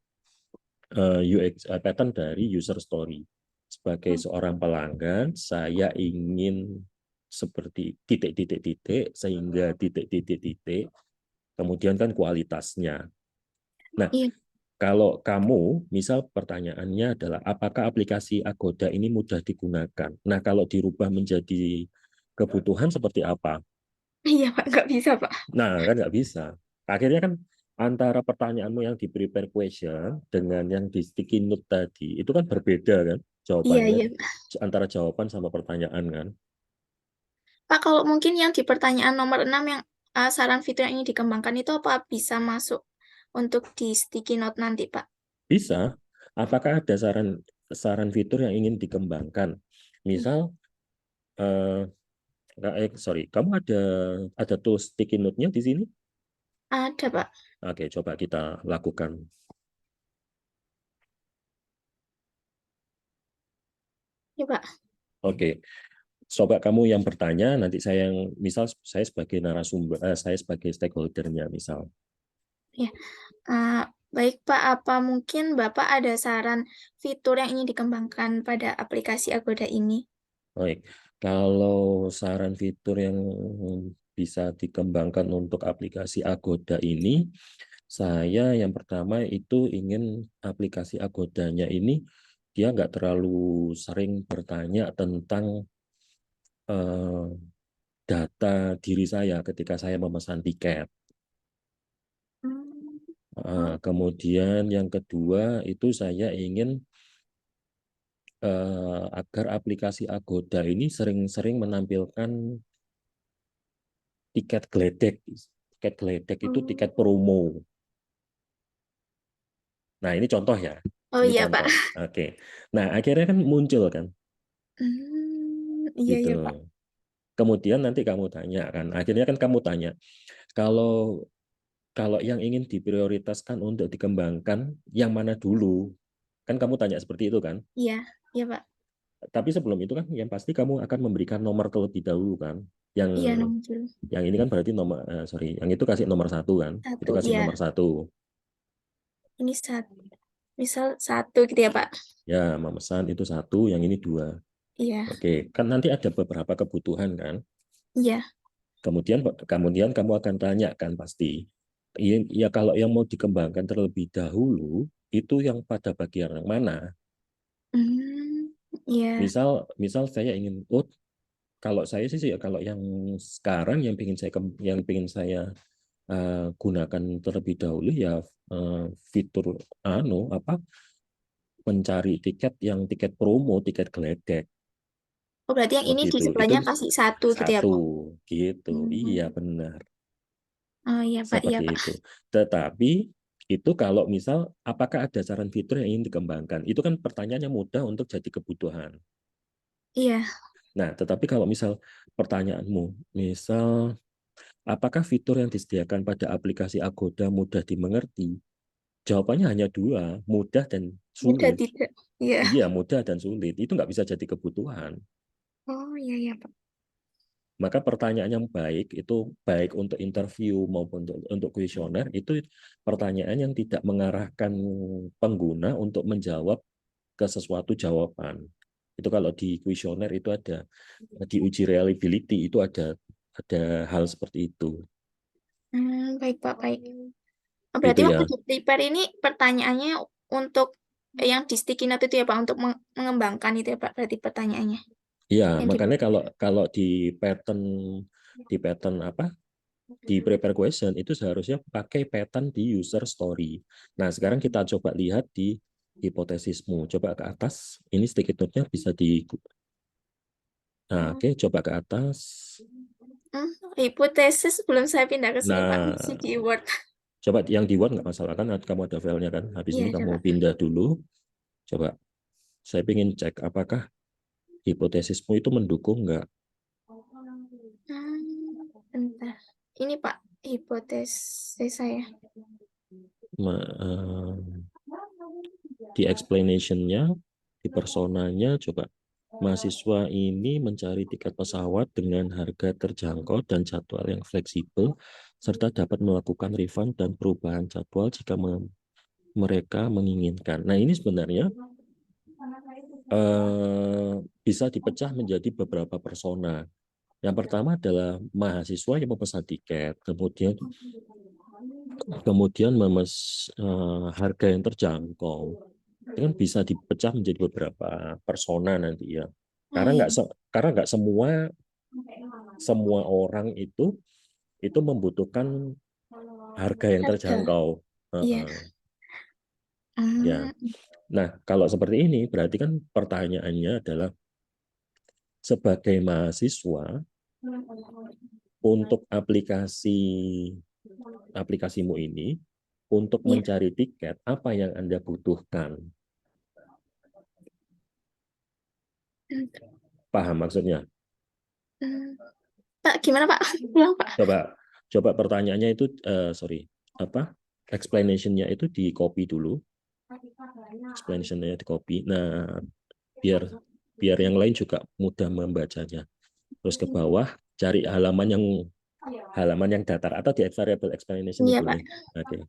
pattern dari user story. Sebagai seorang pelanggan, saya ingin seperti titik-titik-titik sehingga titik-titik-titik, kemudian kan kualitasnya. Nah, Iya. kalau kamu, misal pertanyaannya adalah apakah aplikasi Agoda ini mudah digunakan? Nah, kalau dirubah menjadi kebutuhan seperti apa? Iya, Pak, nggak bisa, Pak. Nah, kan nggak bisa. Akhirnya kan antara pertanyaanmu yang di prepare question dengan yang di sticky note tadi, itu kan berbeda kan Iya, jawabannya, iya. antara jawaban sama pertanyaan kan. Pak, kalau mungkin yang di pertanyaan nomor 6 yang saran fitur yang ingin dikembangkan itu apa bisa masuk untuk di sticky note nanti, Pak? Bisa. Apakah ada saran fitur yang ingin dikembangkan? Misal, sorry, kamu ada tools sticky note-nya di sini? Ada, Pak. Oke, coba kita lakukan. Ya, Pak. Oke, coba kamu yang bertanya, nanti saya yang misal saya sebagai narasumber, saya sebagai stakeholder-nya misal. Ya, baik Pak. Apa mungkin Bapak ada saran fitur yang ingin dikembangkan pada aplikasi Agoda ini? Baik, kalau saran fitur yang bisa dikembangkan untuk aplikasi Agoda ini, saya yang pertama itu ingin aplikasi Agodanya ini dia nggak terlalu sering bertanya tentang data diri saya ketika saya memesan tiket. Kemudian yang kedua itu saya ingin agar aplikasi Agoda ini sering-sering menampilkan tiket geledek. Tiket geledek itu tiket promo. Nah, ini contoh ya. Oh Ini iya, contoh. Pak. Oke. Nah, akhirnya kan muncul kan. Iya, Gitu. iya, Pak. Kemudian nanti kamu tanya kan. Akhirnya kan kamu tanya, kalau yang ingin diprioritaskan untuk dikembangkan, yang mana dulu? Kan kamu tanya seperti itu kan? Iya, iya, Pak. Tapi sebelum itu kan yang pasti kamu akan memberikan nomor terlebih dahulu kan. Iya, nomor dulu. Yang ini kan berarti nomor, sorry, yang itu kasih nomor 1 kan. Itu 1, kasih iya. nomor 1. Ini misal 1 gitu ya, Pak? Ya, memesan itu 1, yang ini 2. Iya. Oke, kan nanti ada beberapa kebutuhan kan. Iya. Kemudian kamu akan tanya kan pasti. Ya kalau yang mau dikembangkan terlebih dahulu itu yang pada bagian yang mana? Iya. Misal saya ingin, kalau saya sih kalau yang sekarang yang ingin saya gunakan terlebih dahulu ya fitur mencari tiket yang tiket promo, tiket geledek. Oh, berarti yang ini Seperti itu. display-nya Itu kasih 1 gitu ya, Pak? gitu. Iya, benar. Oh iya, Pak. Iya, Seperti Pak. itu. Tetapi itu kalau misal apakah ada saran fitur yang ingin dikembangkan? Itu kan pertanyaannya mudah untuk jadi kebutuhan. Iya. Nah, tetapi kalau misal pertanyaanmu, misal apakah fitur yang disediakan pada aplikasi Agoda mudah dimengerti? Jawabannya hanya 2, mudah dan Mudah sulit. tidak? Iya. Iya, mudah dan sulit. Itu nggak bisa jadi kebutuhan. Oh iya, iya, Pak. Maka pertanyaan yang baik itu baik untuk interview maupun untuk kuesioner itu pertanyaan yang tidak mengarahkan pengguna untuk menjawab ke sesuatu jawaban. Itu kalau di kuesioner itu ada di uji reliability itu ada hal seperti itu. Baik, Pak, baik. Berarti Gitu waktu ya. di prepare ini pertanyaannya untuk yang di sticky note itu ya, Pak, untuk mengembangkan itu ya, Pak, berarti pertanyaannya. Iya, Yang di makanya kalau di pattern di prepare question itu seharusnya pakai pattern di user story. Nah, sekarang kita coba lihat di hipotesismu. Coba ke atas. Ini sticky note-nya bisa di Nah, oke, coba ke atas. hipotesis belum saya pindah ke sini, Pak. Nah, Masih di Word. Coba yang di Word nggak masalah kan, kamu ada filenya kan. Habis Iya, ini kamu coba. pindah dulu. Coba, saya ingin cek apakah hipotesismu itu mendukung nggak. Bentar. Ini Pak, hipotesis saya. Di explanation-nya, di personanya, coba. Mahasiswa ini mencari tiket pesawat dengan harga terjangkau dan jadwal yang fleksibel, serta dapat melakukan refund dan perubahan jadwal jika mereka menginginkan. Nah, ini sebenarnya bisa dipecah menjadi beberapa persona. Yang pertama adalah mahasiswa yang memesan tiket, kemudian harga yang terjangkau. Itu kan bisa dipecah menjadi beberapa persona nanti ya. Karena nggak semua orang itu membutuhkan harga yang terjangkau. Iya. Ya. Nah, kalau seperti ini berarti kan pertanyaannya adalah sebagai mahasiswa untuk aplikasimu ini untuk mencari tiket apa yang Anda butuhkan? Paham maksudnya? Pak, gimana Pak? Ulang Pak. Coba pertanyaannya itu explanation-nya itu di copy dulu. Explanation-nya di copy. Nah, biar yang lain juga mudah membacanya. Terus ke bawah cari halaman yang datar atau di variable explanation Iya, boleh. Pak. Oke.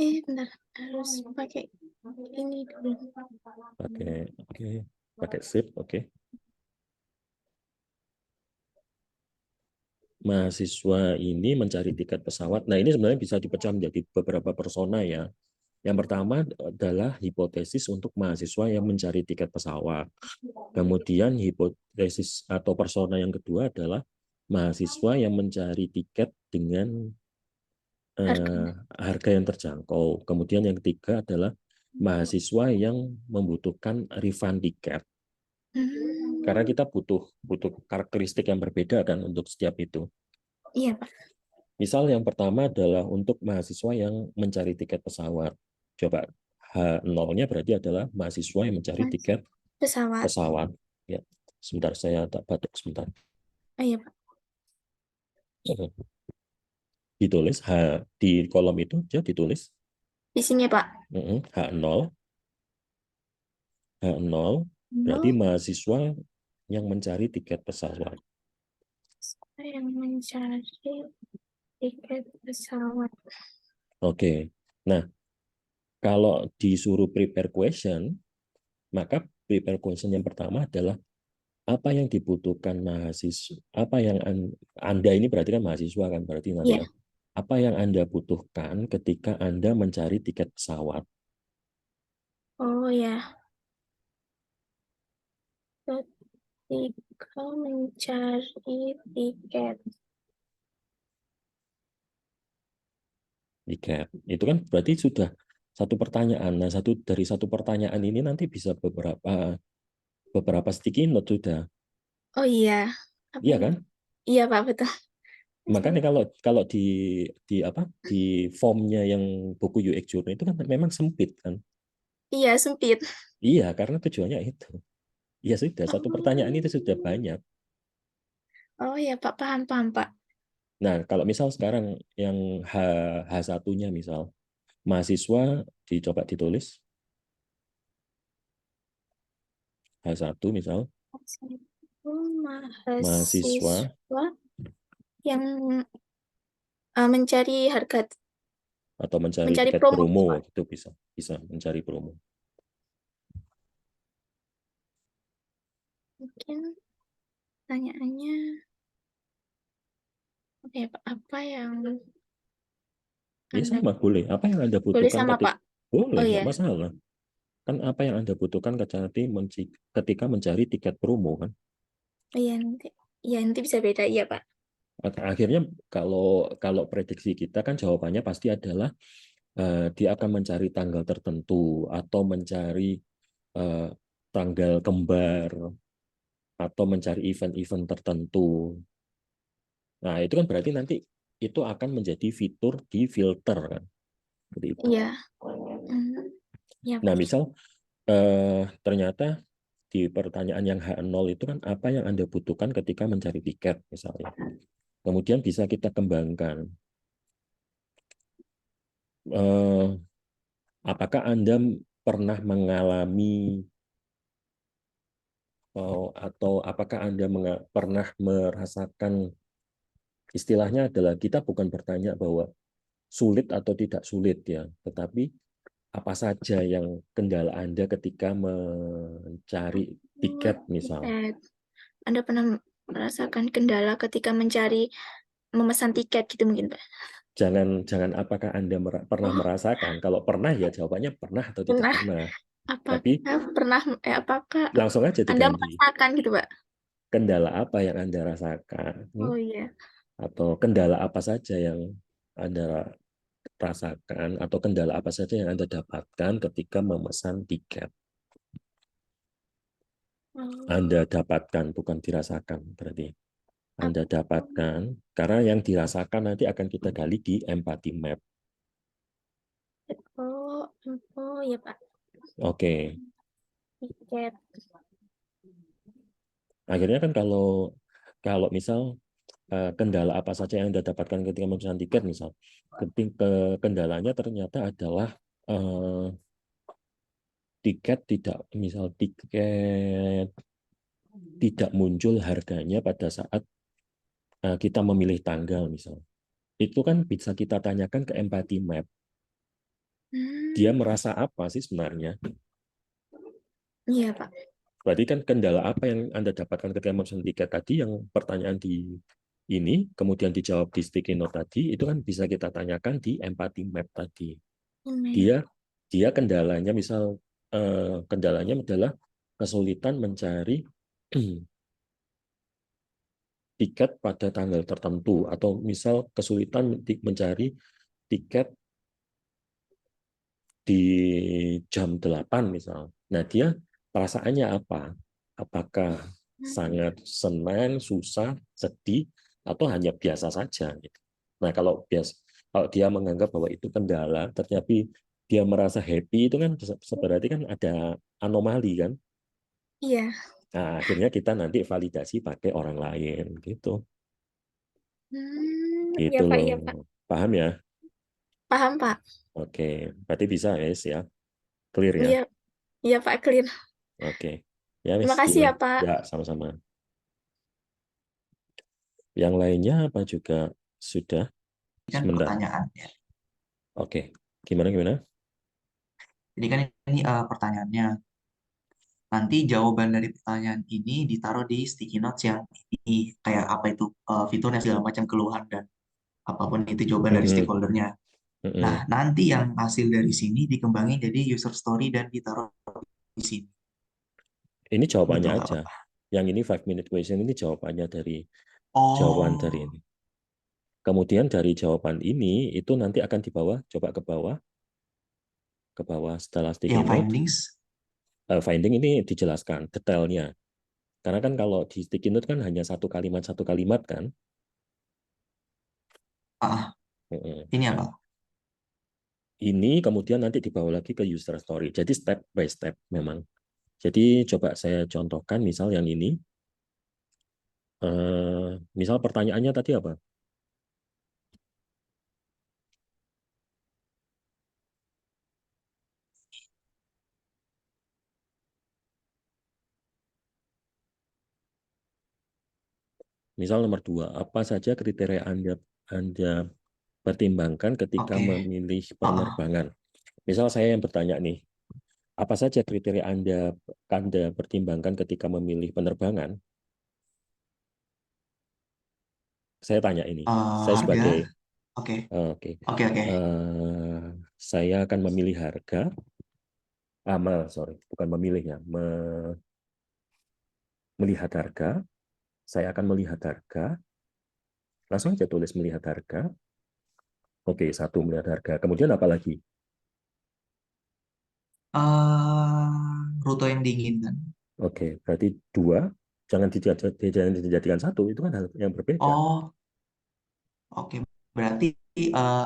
Bentar, harus pakai ini dulu. Pakai sip, oke. Mahasiswa ini mencari tiket pesawat. Nah, ini sebenarnya bisa dipecah menjadi beberapa persona ya. Yang pertama adalah hipotesis untuk mahasiswa yang mencari tiket pesawat. Kemudian hipotesis atau persona yang kedua adalah mahasiswa yang mencari tiket dengan harga yang terjangkau. Kemudian yang ketiga adalah mahasiswa yang membutuhkan refund tiket. Karena kita butuh karakteristik yang berbeda kan untuk setiap itu. Iya, Pak. Misal yang pertama adalah untuk mahasiswa yang mencari tiket pesawat. Coba H0-nya berarti adalah mahasiswa yang mencari tiket pesawat. Ya, sebentar saya tak batuk sebentar. Iya, Pak. Ditulis di kolom itu aja ditulis. Di sini ya, Pak. H0 berarti mahasiswa yang mencari tiket pesawat. Yang mencari tiket pesawat. Oke. Nah, kalau disuruh prepare question, maka prepare question yang pertama adalah apa yang dibutuhkan mahasiswa, apa yang Anda ini berarti kan mahasiswa kan, berarti nanti apa yang Anda butuhkan ketika Anda mencari tiket pesawat. Oh ya. Ketika mencari tiket. Itu kan berarti sudah satu pertanyaan. Nah, dari satu pertanyaan ini nanti bisa beberapa sticky note sudah. Oh iya. Iya kan? Iya, Pak, betul. Makanya kalau di formnya yang buku UX Journal itu kan memang sempit kan? Iya, sempit. Iya, karena tujuannya itu. Ya sudah, satu pertanyaan itu sudah banyak. Oh ya, Pak, paham, Pak. Nah, kalau misal sekarang yang H1-nya misal, mahasiswa dicoba ditulis. H1 misal. Mahasiswa yang mencari harga atau mencari tiket promo itu bisa mencari promo. Mungkin pertanyaannya apa yang Ya sama boleh. Apa yang Anda butuhkan? Boleh sama Pak. Boleh, nggak masalah. Kan apa yang Anda butuhkan ketika mencari tiket promo kan? Iya nanti bisa beda ya Pak. Akhirnya kalau prediksi kita kan jawabannya pasti adalah dia akan mencari tanggal tertentu atau mencari tanggal kembar atau mencari event-event tertentu. Nah, itu kan berarti nanti itu akan menjadi fitur di filter kan. Seperti itu. Iya. Ya, Nah, Pak. misal ternyata di pertanyaan yang H0 itu kan apa yang Anda butuhkan ketika mencari tiket misalnya. Kemudian bisa kita kembangkan. Apakah Anda pernah mengalami atau apakah Anda pernah merasakan, istilahnya adalah kita bukan bertanya bahwa sulit atau tidak sulit ya, tetapi apa saja yang kendala Anda ketika mencari tiket misal. Tiket. Anda pernah merasakan kendala ketika memesan tiket gitu mungkin, Pak? Jangan apakah Anda pernah merasakan. Kalau pernah ya jawabannya pernah atau tidak Pernah. pernah. Tapi Apakah langsung aja Anda diganti. merasakan gitu, Pak? Kendala apa yang Anda rasakan? Oh iya. Atau kendala apa saja yang Anda rasakan atau kendala apa saja yang Anda dapatkan ketika memesan tiket. Anda dapatkan, bukan dirasakan berarti. Anda dapatkan, karena yang dirasakan nanti akan kita gali di empathy map. Oh ya Pak. Oke. Tiket. Akhirnya kan kalau misal kendala apa saja yang Anda dapatkan ketika memesan tiket misal, kendalanya ternyata adalah tiket tidak muncul harganya pada saat kita memilih tanggal misal. Itu kan bisa kita tanyakan ke empathy map. Dia merasa apa sih sebenarnya? Iya, Pak. Berarti kan kendala apa yang Anda dapatkan ketika memesan tiket tadi, yang pertanyaan di ini, kemudian dijawab di sticky note tadi, itu kan bisa kita tanyakan di empathy map tadi. Dia kendalanya, misal kendalanya adalah kesulitan mencari tiket pada tanggal tertentu, atau misal kesulitan mencari tiket di jam 8 misal. Nah, dia perasaannya apa? Apakah sangat senang, susah, sedih, atau hanya biasa saja gitu. Nah, kalau dia menganggap bahwa itu kendala, tetapi dia merasa happy, itu kan berarti kan ada anomali kan? Iya. Nah, akhirnya kita nanti validasi pakai orang lain gitu. Iya Gitu Pak, loh. iya Pak. Paham ya? Paham Pak. Oke, berarti bisa guys ya. Clear ya? Iya, iya Pak, clear. Oke. Ya, Terima Miss, kasih ya gimana? Pak. Ya, sama-sama. Yang lainnya apa juga sudah? Kan Sebentar. pertanyaan ya. Oke. Gimana? Jadi kan ini pertanyaannya. Nanti jawaban dari pertanyaan ini ditaruh di sticky notes yang ini kayak apa itu fiturnya segala macam keluhan dan apapun itu jawaban dari stakeholdernya. Nah, nanti yang hasil dari sini dikembangin jadi user story dan ditaruh di sini. Ini jawabannya Betul, aja. Pak? Yang ini 5-minute question ini jawabannya dari Oh, jawaban dari ini. Kemudian dari jawaban ini itu nanti akan dibawa, coba ke bawah setelah sticky yang note. findings. Finding ini dijelaskan detailnya. Karena kan kalau di sticky note kan hanya satu kalimat kan. Ini apa? Ini kemudian nanti dibawa lagi ke user story. Jadi step by step memang. Jadi coba saya contohkan misal yang ini. Misal pertanyaannya tadi apa? Misal nomor 2, apa saja kriteria Anda pertimbangkan ketika memilih penerbangan? Misal saya yang bertanya nih, apa saja kriteria Anda pertimbangkan ketika memilih penerbangan? Saya tanya ini, saya Harga. sebagai Oke. Saya akan memilih harga. Bukan memilihnya, melihat harga. Saya akan melihat harga. Langsung aja tulis melihat harga. Oke, 1 melihat harga. Kemudian apa lagi? Rute yang diinginkan. Oke, berarti 2. Jangan dijadikan 1. Itu kan hal yang berbeda. Oh, Oke, berarti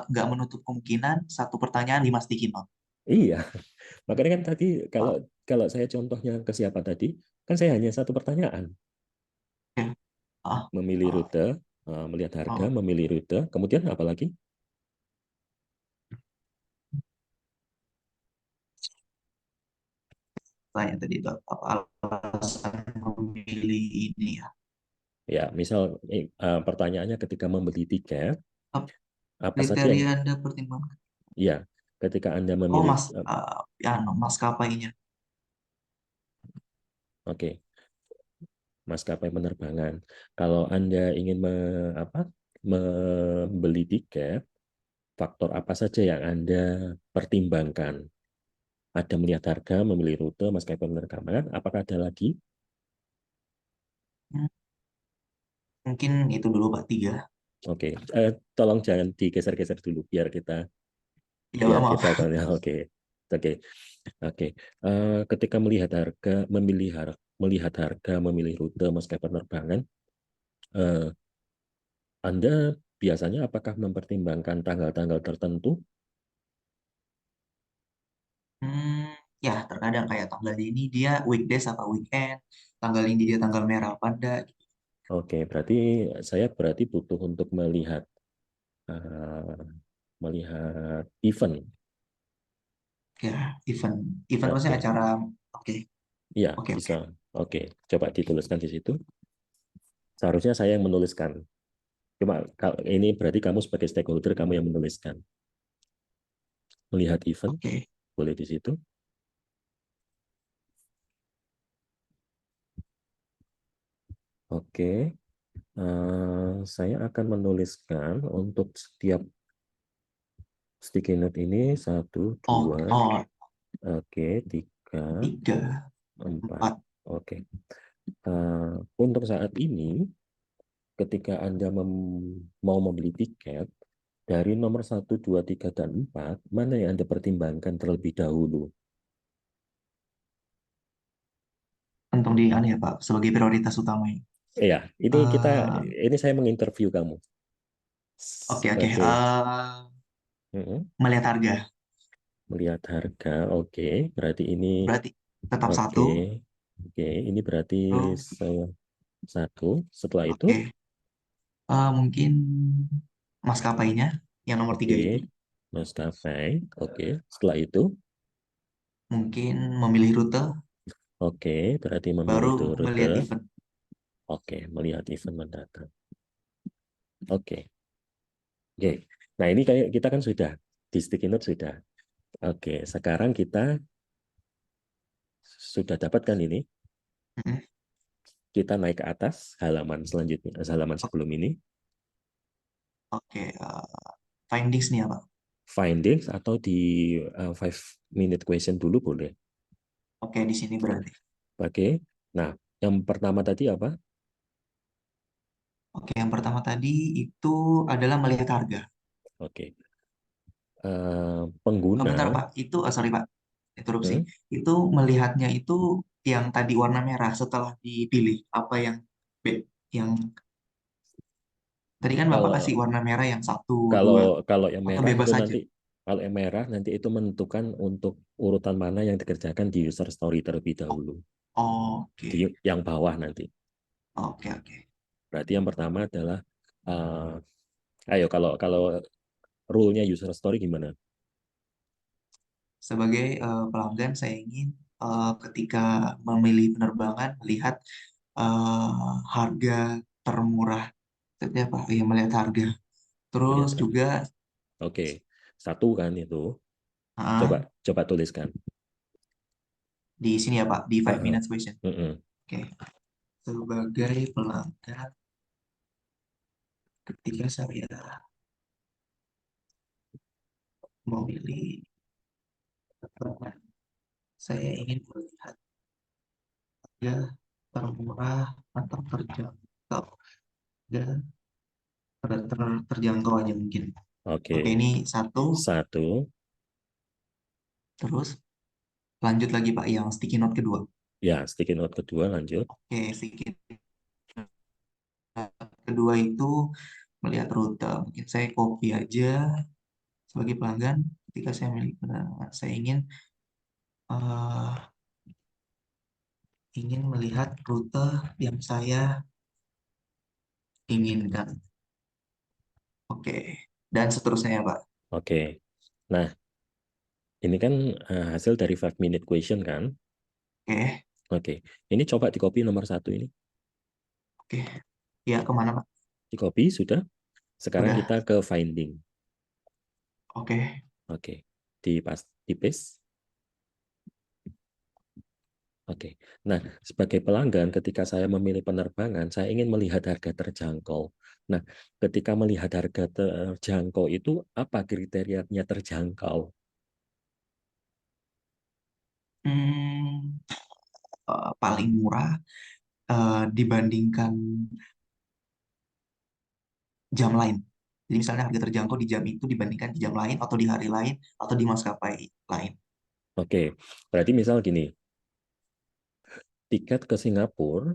nggak menutup kemungkinan satu pertanyaan 5 sticky note. Iya, makanya kan tadi kalau Oh, kalau saya contohnya ke siapa tadi, kan saya hanya satu pertanyaan. oke. Ah, Memilih ah, rute, melihat harga, oh, memilih rute, kemudian apa lagi? tanya tadi itu apa alasan memilih ini ya? Ya, misal pertanyaannya ketika membeli tiket, Apa apa saja yang, kriteria Anda pertimbangkan? ya, ketika Anda Oh, memilih, ya, maskapainya. oke, maskapai penerbangan. Kalau Anda ingin membeli tiket, faktor apa saja yang Anda pertimbangkan? Ada melihat harga, memilih rute, maskapai penerbangan, apakah ada lagi? Hmm, mungkin itu dulu Pak, 3. Oke, tolong jangan digeser-geser dulu biar kita Ya Pak, biar maaf. kita tanya. Oke, oke, oke. Ketika melihat harga, memilih rute, maskapai penerbangan, eh, Anda biasanya apakah mempertimbangkan tanggal-tanggal tertentu? Hmm, ya terkadang kayak tanggal ini dia weekdays apa weekend, tanggal ini dia tanggal merah apa enggak. Oke, berarti saya butuh untuk eh, melihat event. Ya, event event maksudnya Oke, acara. Oke, iya oke, oke. bisa. Oke, coba dituliskan di situ. Seharusnya saya yang menuliskan. Cuma kalau ini berarti kamu sebagai stakeholder kamu yang menuliskan. Melihat event Oke. boleh di situ. Oke, saya akan menuliskan untuk setiap sticky note ini 1, Oh, 2, oh, oke, 3, 3, 4. 4. Oke. Untuk saat ini, ketika Anda mau membeli tiket, dari nomor 1, 2, 3, dan 4, mana yang Anda pertimbangkan terlebih dahulu? Untung di anu ya Pak, sebagai prioritas utamanya. Iya, Eh, ini saya menginterview kamu oke, oke. sebagai Melihat harga. melihat harga. Oke, berarti ini Berarti tetap oke, 1. oke. Ini berarti Terus, saya 1. Setelah itu, oke. Mungkin maskapainya yang nomor 3 oke, itu. maskapai. Oke, setelah itu, Mungkin memilih rute, oke, berarti baru memilih rute. melihat event. Oke, melihat event mendatang. Oke, oke. Nah, ini kayak kita kan sudah di sticky note sudah. Oke, sekarang kita sudah dapatkan ini. Mm-mm. Kita naik ke atas halaman selanjutnya, halaman sebelum ini. Oke, findings nih ya Pak. Findings atau di 5-minute question dulu boleh. Oke, di sini berarti. Oke. Nah, yang pertama tadi apa? Oke, yang pertama tadi itu adalah melihat harga. Oke. Oh, bentar Pengguna. Pak, itu sorry Pak, interupsi. Hmm? Itu melihatnya itu yang tadi warna merah setelah dipilih apa yang B, yang tadi kan Bapak Kalau kasih warna merah yang 1, kalau 2 kalau yang atau merah bebas itu saja. nanti kalau yang merah nanti itu menentukan untuk urutan mana yang dikerjakan di user story terlebih Oh, dahulu. oke, Di yang bawah nanti. oke, oke. Berarti yang pertama adalah ayo kalau rule-nya user story gimana? Sebagai pelanggan, saya ingin ketika memilih penerbangan melihat harga termurah. Seperti apa? Ya, melihat harga. Terus Melihat harga. juga Oke. Satu kan itu. Coba ah, coba tuliskan. di sini ya Pak, di 5 Heeh. minutes question. Oke. Sebagai pelanggan, ketika saya memilih penerbangan, saya ingin melihat harga termurah atau terjangkau dan terjangkau aja mungkin. Oke. Oke, ini 1. Satu. Terus lanjut lagi Pak yang sticky note kedua. Ya, sticky note kedua lanjut. Oke, sticky note kedua itu melihat rute. Mungkin saya copy aja sebagai pelanggan. Ketika saya memiliki penerbangan, saya eh, ingin melihat rute yang saya inginkan. Oke, dan seterusnya ya, Pak. Oke. Nah, ini kan hasil dari 5-minute question kan? Oke, Oke. Ini coba di copy nomor 1 ini. oke. Ya, kemana, Pak? Di copy sudah. Sekarang Udah. kita ke finding. Oke. Oke. Di paste. Oke. Nah, sebagai pelanggan, ketika saya memilih penerbangan, saya ingin melihat harga terjangkau. Nah, ketika melihat harga terjangkau itu, apa kriterianya terjangkau? Hmm, paling murah dibandingkan jam lain. Jadi misalnya harga terjangkau di jam itu dibandingkan di jam lain atau di hari lain atau di maskapai lain. Oke, berarti misal gini, tiket ke Singapura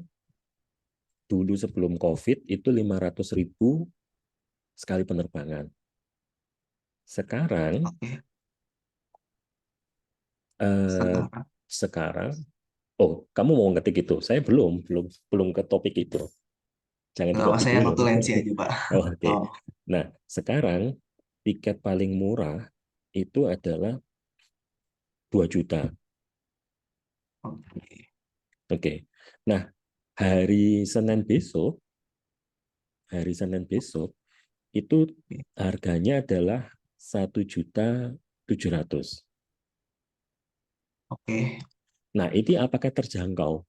dulu sebelum COVID itu 500.000 sekali penerbangan. Sekarang, Oke, eh, sekarang. oh, kamu mau ngetik itu? Saya belum ke topik itu. Jangan di Nggak apa, copy saya dulu. notulensi aja, Pak. Oh, oke. Oh, Nah, sekarang tiket paling murah itu adalah 2 juta. oke. Oke. Nah, hari Senin besok itu harganya adalah 1.700.000. Oke. Nah, ini apakah terjangkau?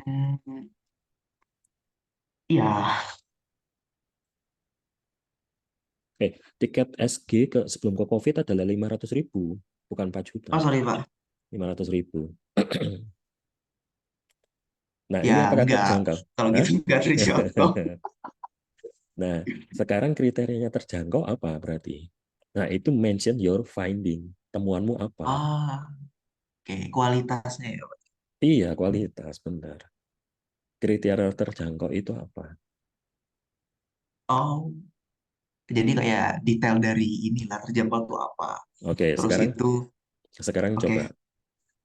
Hmm, ya, Tiket SG sebelum ke COVID adalah 500.000, bukan 4 juta. oh sorry, Pak. 500.000. Nah, Ya, ini apakah enggak. terjangkau? Kalau Hah? gitu enggak terjangkau. Nah, sekarang kriterianya terjangkau apa berarti? Nah, itu mention your finding. Temuanmu apa? Ah, oke. Kualitasnya ya, Pak. Iya, kualitas, benar. Kriteria terjangkau itu apa? Oh, jadi kayak detail dari inilah terjangkau itu apa. Oke, Terus sekarang itu, oke. coba.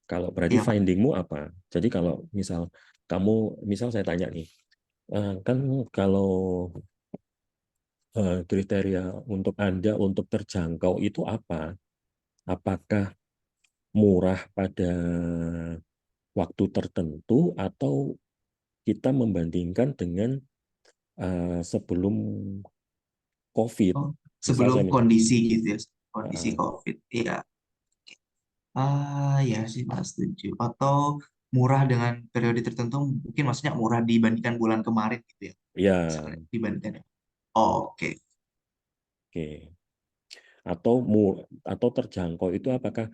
Kalau berarti Iya, Pak. findingmu apa? Jadi kalau misal saya tanya nih, kan kalau kriteria untuk Anda untuk terjangkau itu apa? Apakah murah pada waktu tertentu atau kita membandingkan dengan sebelum COVID? Oh, Misal sebelum saya minta, kondisi gitu ya, kondisi uh, COVID. Iya. Ya sih, Pak, setuju. Atau murah dengan periode tertentu, mungkin maksudnya murah dibandingkan bulan kemarin gitu ya. ya, Misalnya dibandingkan. Oh, oke. oke. Atau terjangkau itu apakah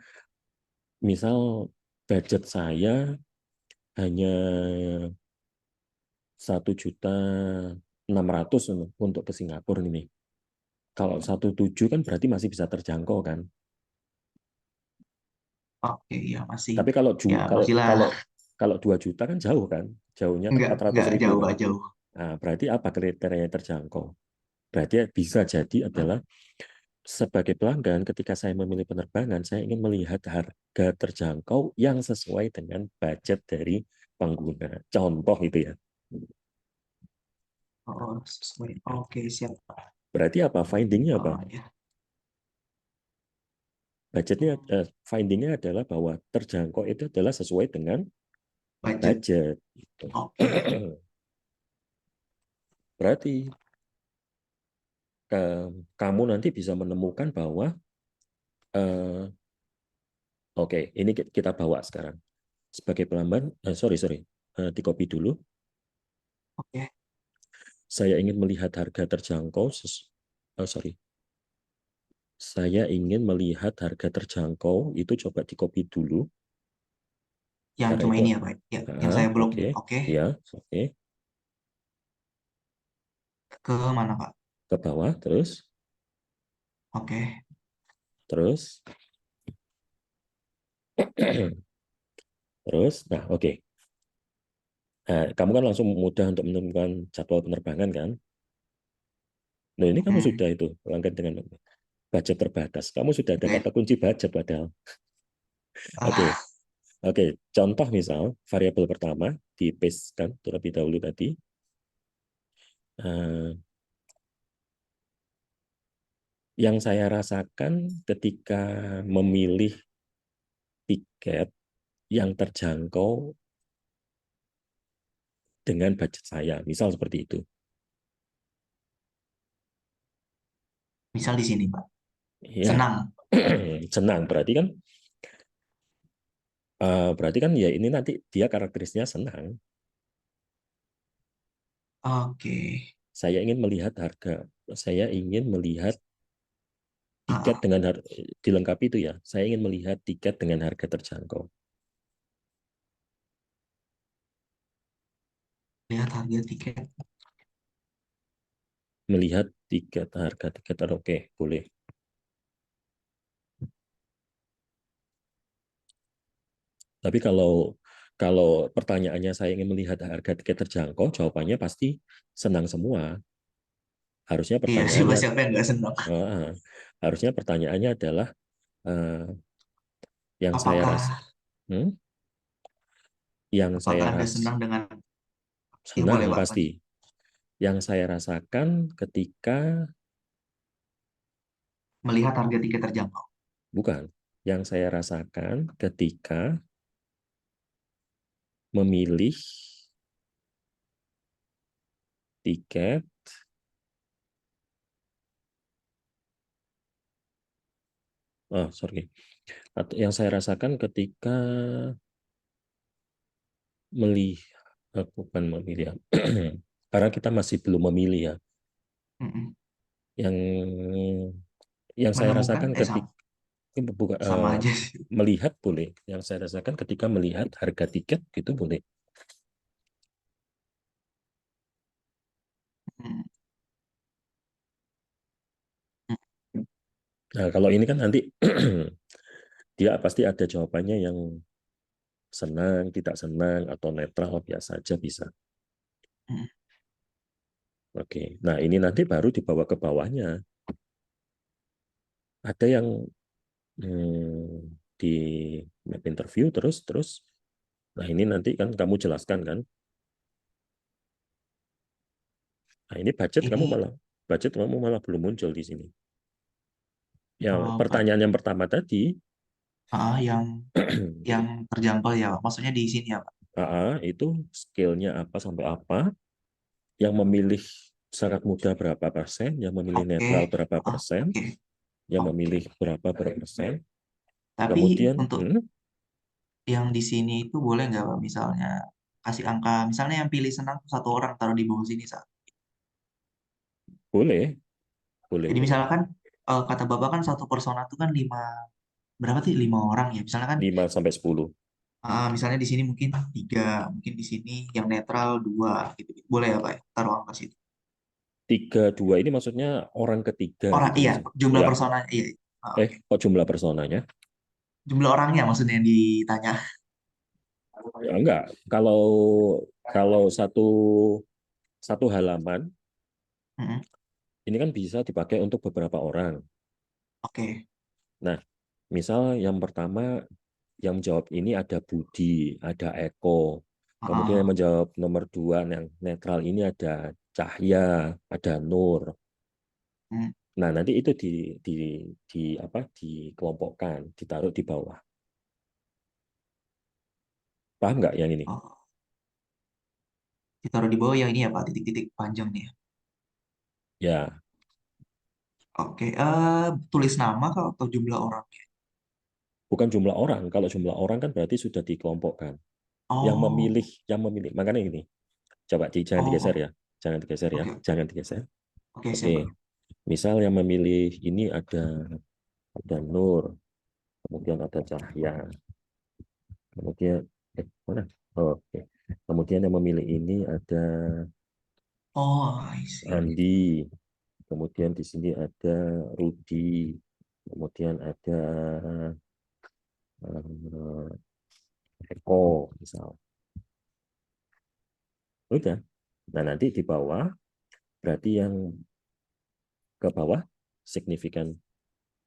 misal budget saya hanya 1.600.000 untuk ke Singapura ini. Kalau 1.7 kan berarti masih bisa terjangkau kan? Oke, ya masih. Tapi kalau Ya, kalau masih lah. kalau 2 juta kan jauh kan? Jauhnya kan 400 Enggak ribu jauh, kan? Pak, jauh. Nah, berarti apa kriterianya terjangkau? Berarti bisa jadi adalah sebagai pelanggan ketika saya memilih penerbangan, saya ingin melihat harga terjangkau yang sesuai dengan budget dari pengguna. Contoh itu ya. Oh, sesuai. Oke, siap, Pak. Berarti apa? Findingnya apa? Oh, ya. Budgetnya, findingnya adalah bahwa terjangkau itu adalah sesuai dengan Budget. budget. Gitu. Oke. Berarti kamu nanti bisa menemukan bahwa oke, ini kita bawa sekarang sebagai pelanggan. Sorry, di copy dulu. Oke. Saya ingin melihat harga terjangkau. Sorry, saya ingin melihat harga terjangkau itu coba di copy dulu. Yang Karena cuma itu, ini ya, Pak. Ya, yang saya belum. oke, Oke. ya, oke, Ke mana, Pak? ke bawah terus, Oke. terus, terus. Nah, oke. Nah, kamu kan langsung mudah untuk menemukan jadwal penerbangan kan? Loh, ini kamu Hmm. sudah itu langgan dengan budget terbatas. Kamu sudah ada Oke. kata kunci budget padahal. Oke. Ah, Oke, contoh misal variabel pertama di paste kan terlebih dahulu tadi. Yang saya rasakan ketika memilih tiket yang terjangkau dengan budget saya, misal seperti itu. misal di sini, Pak. Ya, Senang. senang berarti kan ya ini nanti dia karakteristiknya senang. Oke. Saya ingin melihat harga, saya ingin melihat tiket dengan dilengkapi itu ya. Saya ingin melihat tiket dengan harga terjangkau. Lihat harga tiket. Melihat tiket harga tiket, oke, boleh. Tapi kalau pertanyaannya saya ingin melihat harga tiket terjangkau, jawabannya pasti senang semua. Harusnya Iya sih, pertanyaannya siapa yang nggak senang? harusnya pertanyaannya adalah yang saya Apakah saya Anda senang dengan ya senang boleh, Pak. pasti. Yang saya rasakan ketika Melihat harga tiket terjangkau. bukan. Yang saya rasakan ketika memilih tiket Atau yang saya rasakan ketika bukan memilih ya. Karena kita masih belum memilih ya. Yang saya Menemukan rasakan ketika sama aja sih. melihat boleh. Yang saya rasakan ketika melihat harga tiket itu boleh. Nah, kalau ini kan nanti dia pasti ada jawabannya yang senang, tidak senang, atau netral, biasa saja bisa. Oke, nah ini nanti baru dibawa ke bawahnya. Ada yang di map interview terus, nah ini nanti kan kamu jelaskan kan. Nah ini budget kamu malah belum muncul di sini. Yang pertanyaan yang pertama tadi, yang terjangkau ya, Pak. Maksudnya di sini ya, Pak. itu skillnya apa sampai apa, yang memilih sangat mudah berapa persen, yang memilih netral berapa persen, yang memilih berapa persen. Tapi Kemudian untuk yang di sini itu boleh nggak, Pak? Misalnya kasih angka, misalnya yang pilih senang satu orang taruh di bawah sini, Pak. boleh. Jadi misalkan kata Bapak kan satu persona itu kan berapa sih? 5 orang ya. Misalnya kan 5 sampai 10. misalnya di sini mungkin 3, mungkin di sini yang netral 2 gitu. Boleh ya, Pak ya? Taruh angka situ. 3, 2 ini maksudnya orang ketiga Orang gitu iya, maksudnya. jumlah Ya. personanya iya. Kok jumlah personanya? Jumlah orangnya maksudnya yang ditanya. Ya, enggak. Kalau satu halaman ini kan bisa dipakai untuk beberapa orang. Oke. Nah, misal yang pertama yang menjawab ini ada Budi, ada Eko. Kemudian yang menjawab nomor 2 yang netral ini ada Cahya, ada Nur. Nah, nanti itu dikelompokkan, ditaruh di bawah. Paham nggak yang ini? Ditaruh di bawah yang ini ya, Pak, titik-titik panjang nih. Ya. Oke, tulis nama atau jumlah orangnya? Bukan jumlah orang. Kalau jumlah orang kan berarti sudah dikelompokkan. Yang memilih. Makanya ini. Coba jangan digeser ya. Jangan digeser ya. Jangan digeser. Oke. Misal yang memilih ini ada Nur, kemudian ada Cahya. Kemudian mana? Oke. Kemudian yang memilih ini ada I see. Andi. Kemudian di sini ada Rudi. Kemudian ada Eko misal. Udah. Nah, nanti di bawah berarti yang ke bawah signifikan,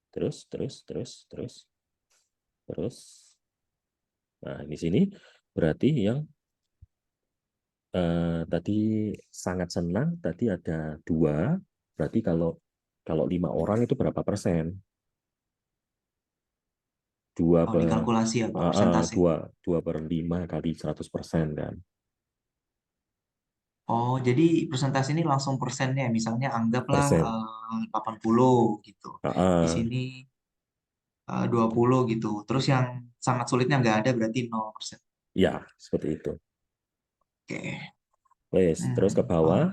terus. Nah, di sini berarti yang tadi sangat senang, tadi ada 2, berarti kalau 5 orang itu berapa persen? 2 Oh, per dikalkulasi ya Pak, persentase. 2/5 kali 100% kan. Oh, jadi persentase ini langsung persennya. Misalnya anggaplah Persen. 80 gitu. Di Ah, sini 20 gitu. Terus yang sangat sulitnya nggak ada berarti 0%. ya, seperti itu. Oke. Wes, terus ke Paham. bawah.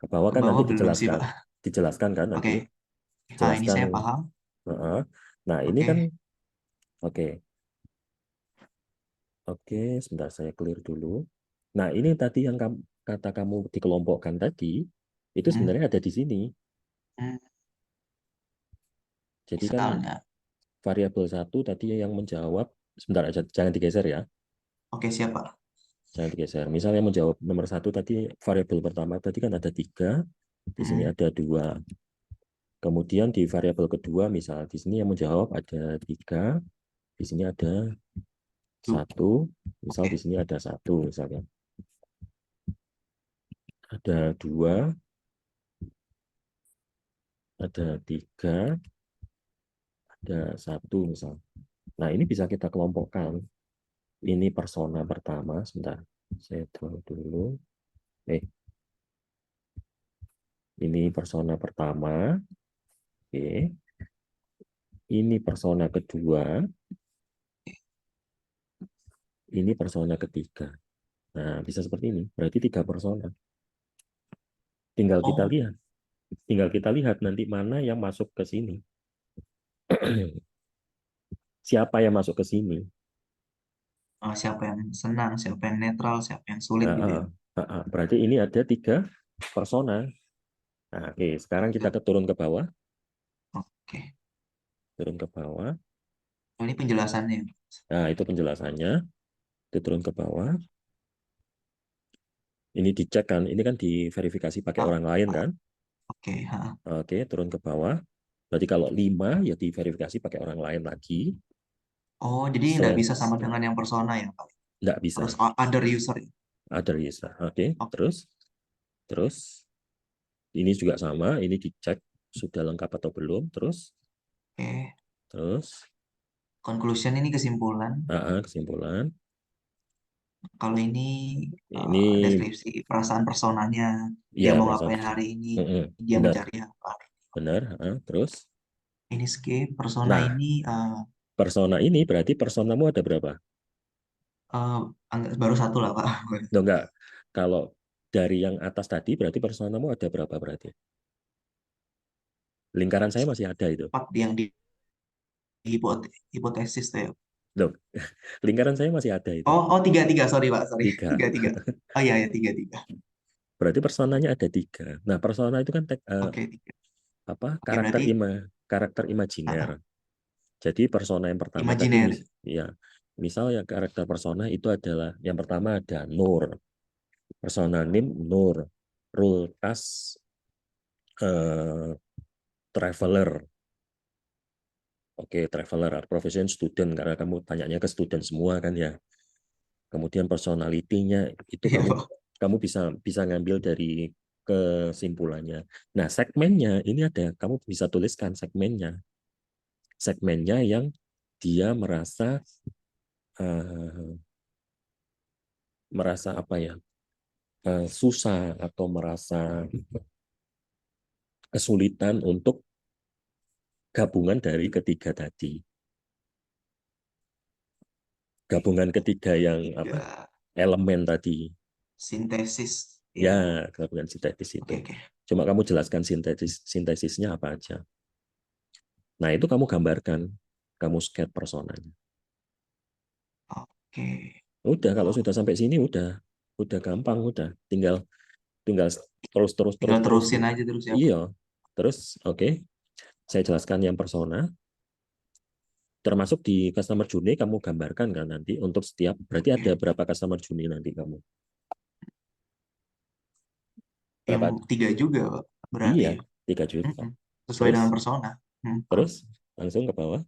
Ke bawah Ke kan nanti bawah belum sih Pak. dijelaskan kan nanti. Oke. Ini Jelaskan. saya paham. Nah, ini kan Oke. oke. Oke, sebentar saya clear dulu. Nah, ini tadi yang kata kamu dikelompokkan tadi, itu sebenarnya ada di sini. Jadi kan Misalnya. variabel 1 tadi yang menjawab, sebentar aja, jangan digeser ya. Oke, siap Pak. Jangan digeser. Misalnya menjawab nomor 1 tadi, variabel pertama tadi kan ada 3, di sini ada 2. Kemudian di variabel kedua, misal di sini yang menjawab ada 3, di sini ada 1, misal di sini ada 1 misalnya. Ada 2, ada 3, ada 1 misal. Nah, ini bisa kita kelompokkan. Ini persona pertama, sebentar. Saya tulis dulu. Ini persona pertama. Oke. Ini persona kedua. Ini persona ketiga. Nah, bisa seperti ini. Berarti 3 persona. Tinggal kita lihat. Tinggal kita lihat nanti mana yang masuk ke sini. Siapa yang masuk ke sini? Siapa yang senang, siapa yang netral, siapa yang sulit gitu ya. Berarti ini ada 3 persona. Nah, oke, sekarang kita turun ke bawah. Oke. Turun ke bawah. Ini penjelasannya. Nah, itu penjelasannya. Itu turun ke bawah. Ini dicek kan, ini kan diverifikasi pakai orang lain kan? Oke. Oke, turun ke bawah. Berarti kalau 5 ya diverifikasi pakai orang lain lagi. Oh, jadi nggak bisa sama dengan yang persona ya Pak? Nggak bisa. Harus other user. Other user. Oke, terus ini juga sama, ini dicek sudah lengkap atau belum, terus. Oke. Terus. Conclusion ini kesimpulan. Kesimpulan. Kalau ini deskripsi perasaan personanya, dia mau ngapain hari ini, dia mencari apa. Benar. Terus. Ini skip persona ini. Persona ini berarti personamu ada berapa? Baru 1 lah Pak. Enggak. Kalau dari yang atas tadi berarti personamu ada berapa berarti? Lingkaran saya masih ada itu. Yang di hipotesis tuh ya. Loh, lingkaran saya masih ada itu. Oh, 3, sorry Pak, sorry. 3. Oh iya, 3. Berarti personanya ada 3. Nah, persona itu kan karakter imajiner. Jadi persona yang pertama tadi, ya, misal yang karakter persona itu adalah yang pertama ada Nur. Persona name Nur. Rule task traveler. Oke, traveler, profession student, karena kamu tanyanya ke student semua kan ya. Kemudian personality-nya itu kamu bisa ngambil dari kesimpulannya. Nah, segmennya ini ada, kamu bisa tuliskan segmennya. Segmennya yang dia merasa apa ya, susah atau merasa kesulitan untuk gabungan dari ketiga tadi. Gabungan ketiga yang apa? Elemen tadi. Sintesis. Ya, gabungan sintetis itu. Cuma kamu jelaskan sintesisnya apa aja. Nah, itu kamu gambarkan, kamu sketch personanya. Oke. Udah, kalau sudah sampai sini udah gampang, udah tinggal terusin aja terus ya. Iya. Terus oke. Saya jelaskan yang persona. Termasuk di customer journey kamu gambarkan kan nanti untuk setiap, berarti ada berapa customer journey nanti kamu? Yang 3 juga, Pak. berarti Iya, ya. 3 juta. Mm-mm. Sesuai Terus, dengan persona. terus langsung ke bawah.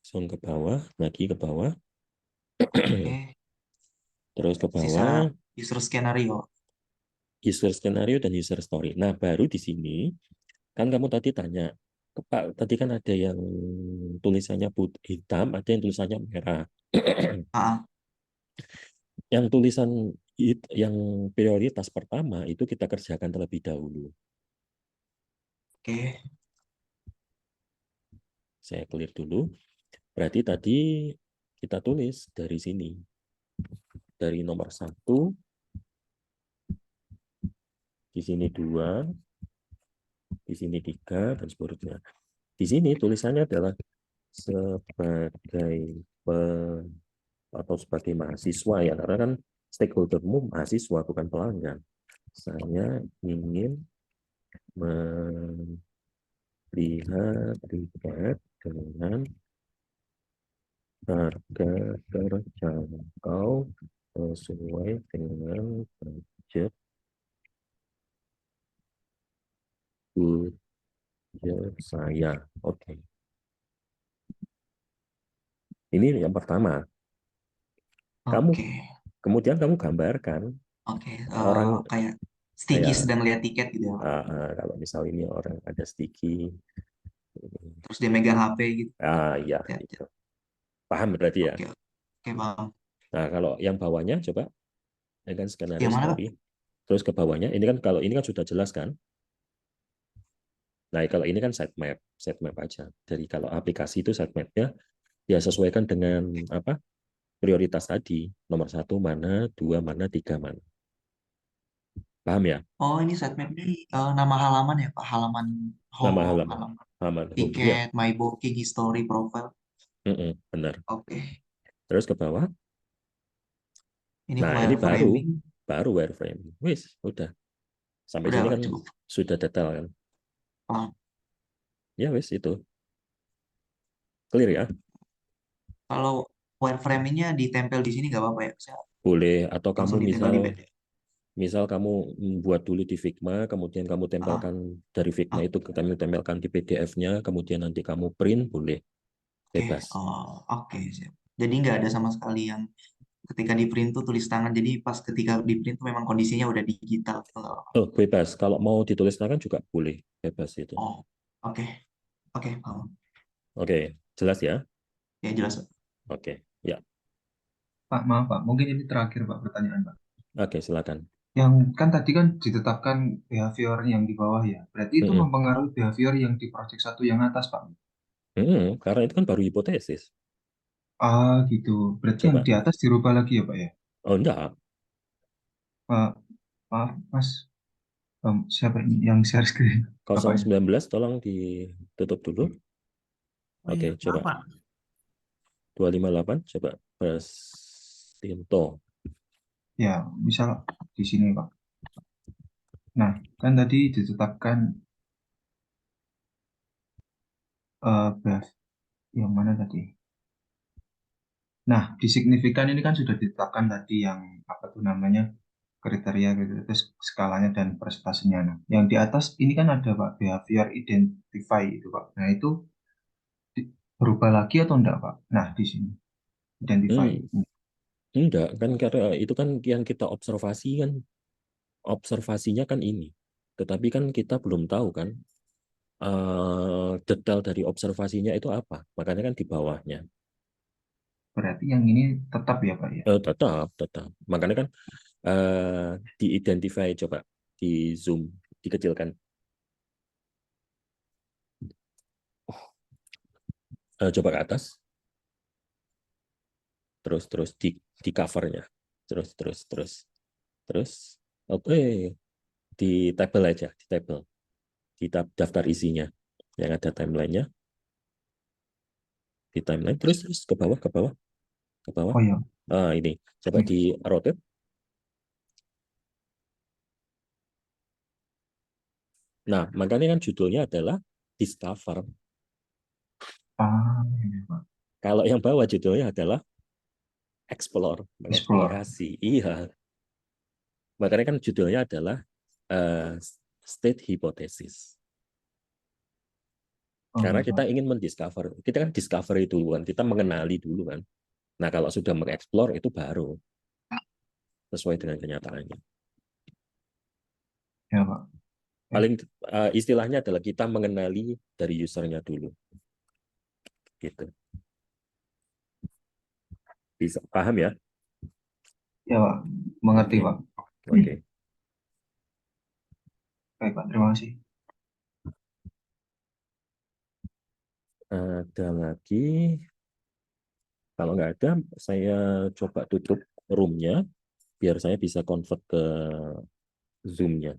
Langsung ke bawah, lagi ke bawah. Oke. Terus ke Sisa bawah, user skenario. user skenario dan user story. Nah, baru di sini, kan kamu tadi tanya, Pak, tadi kan ada yang tulisannya hitam, ada yang tulisannya merah. Ah, Yang tulisan yang prioritas pertama itu kita kerjakan terlebih dahulu. oke. Saya clear dulu. Berarti tadi kita tulis dari sini. Dari nomor 1, di sini 2, di sini 3, dan seterusnya. Di sini tulisannya adalah sebagai atau sebagai mahasiswa ya, karena kan stakeholdermu mahasiswa bukan pelanggan. Saya ingin melihat tiket dengan harga terjangkau sesuai dengan budget saya. Oke. Ini yang pertama. Kamu Oke. kemudian kamu gambarkan Oke. orang Kayak Sticky kayak sedang lihat tiket gitu ya, Pak. kalau misal ini orang ada sticky, Terus dia megang HP gitu. ya Ya, itu. Paham berarti ya. oke, oke, paham. Nah, kalau yang bawahnya coba, ini kan skenario Yang mana, Pak? story. Terus ke bawahnya, ini kan kalau ini kan sudah jelas kan. Nah, kalau ini kan sitemap aja. Jadi kalau aplikasi itu sitemapnya ya sesuaikan dengan apa prioritas tadi. Nomor 1 mana, 2 mana, 3 mana. Paham ya? Oh, ini sitemap ini nama halaman ya, Pak? Halaman Nama home, halaman. halaman Halaman home. Ya. tiket, my booking, history, profile. Benar. Oke. Terus ke bawah. Ini Nah, ini wireframing. baru wireframe. Wis, udah. Sampai Udah, sini Pak, kan cukup. sudah detail kan. Paham. Ya wis itu. Clear ya? Kalau wireframingnya ditempel di sini nggak apa-apa ya? Saya Boleh, atau kamu langsung ditempel di PDF. misal kamu buat dulu di Figma, kemudian kamu tempelkan dari Figma itu kamu tempelkan di PDF-nya, kemudian nanti kamu print, boleh. Oke. Bebas. Oh, oke, siap. Jadi nggak ada sama sekali yang ketika di print tuh tulis tangan. Jadi pas ketika di print tuh memang kondisinya udah digital gitu nggak apa-apa. Oh, bebas. Kalau mau ditulis tangan juga boleh. Bebas itu. Oh, oke. Oke, paham. Oke, jelas ya? Ya, jelas, Pak. Oke, ya. Pak, maaf Pak, mungkin ini terakhir Pak pertanyaan Pak. Oke, silakan. Yang kan tadi kan ditetapkan behavior yang di bawah ya. Berarti itu mempengaruhi behavior yang di project 1 yang atas Pak. Karena itu kan baru hipotesis. Ah gitu. Berarti yang Coba. di atas dirubah lagi ya Pak ya? Oh, enggak. Pak, maaf Mas. Siapa ini yang share screen? Bapaknya. 019 tolong ditutup dulu. Oh Oke, iya, coba. Pak. 258, coba Mas Tinto. Ya, misal di sini Pak. Nah, kan tadi ditetapkan yang mana tadi? Nah, di signifikan ini kan sudah ditetapkan tadi yang apa tuh namanya kriteria gitu, terus skalanya dan presentasinya. Nah, yang di atas ini kan ada Pak behavior identify itu Pak. Nah, itu berubah lagi atau enggak Pak? Nah, di sini identify. Enggak, kan karena itu kan yang kita observasi kan, observasinya kan ini. Tetapi kan kita belum tahu kan detail dari observasinya itu apa. Makanya kan di bawahnya. Berarti yang ini tetap ya Pak ya? Tetap. Makanya kan di-identify, coba di zoom, dikecilkan. Coba ke atas. Terus di covernya. Terus oke, di tabel aja, di tabel. Di daftar isinya yang ada timelinenya. Di timeline terus ke bawah. Oh ya. Ini coba di rotate. Nah, makanya kan judulnya adalah Discover. Iya, Pak. Kalau yang bawah judulnya adalah Explore, mengeksplorasi. Iya. Makanya kan judulnya adalah state hypothesis. Oh, Karena iya, kita Pak. ingin mendiscover, kita kan discovery dulu kan, kita mengenali dulu kan. Nah, kalau sudah mengeksplor itu baru sesuai dengan kenyataannya. Ya, Pak. Paling istilahnya adalah kita mengenali dari usernya dulu. Gitu. Bisa paham ya? Ya, Pak. Mengerti, Oke. Pak. Oke. Baik, Pak. Terima kasih. Ada lagi? Kalau nggak ada, saya coba tutup room-nya biar saya bisa convert ke Zoom-nya.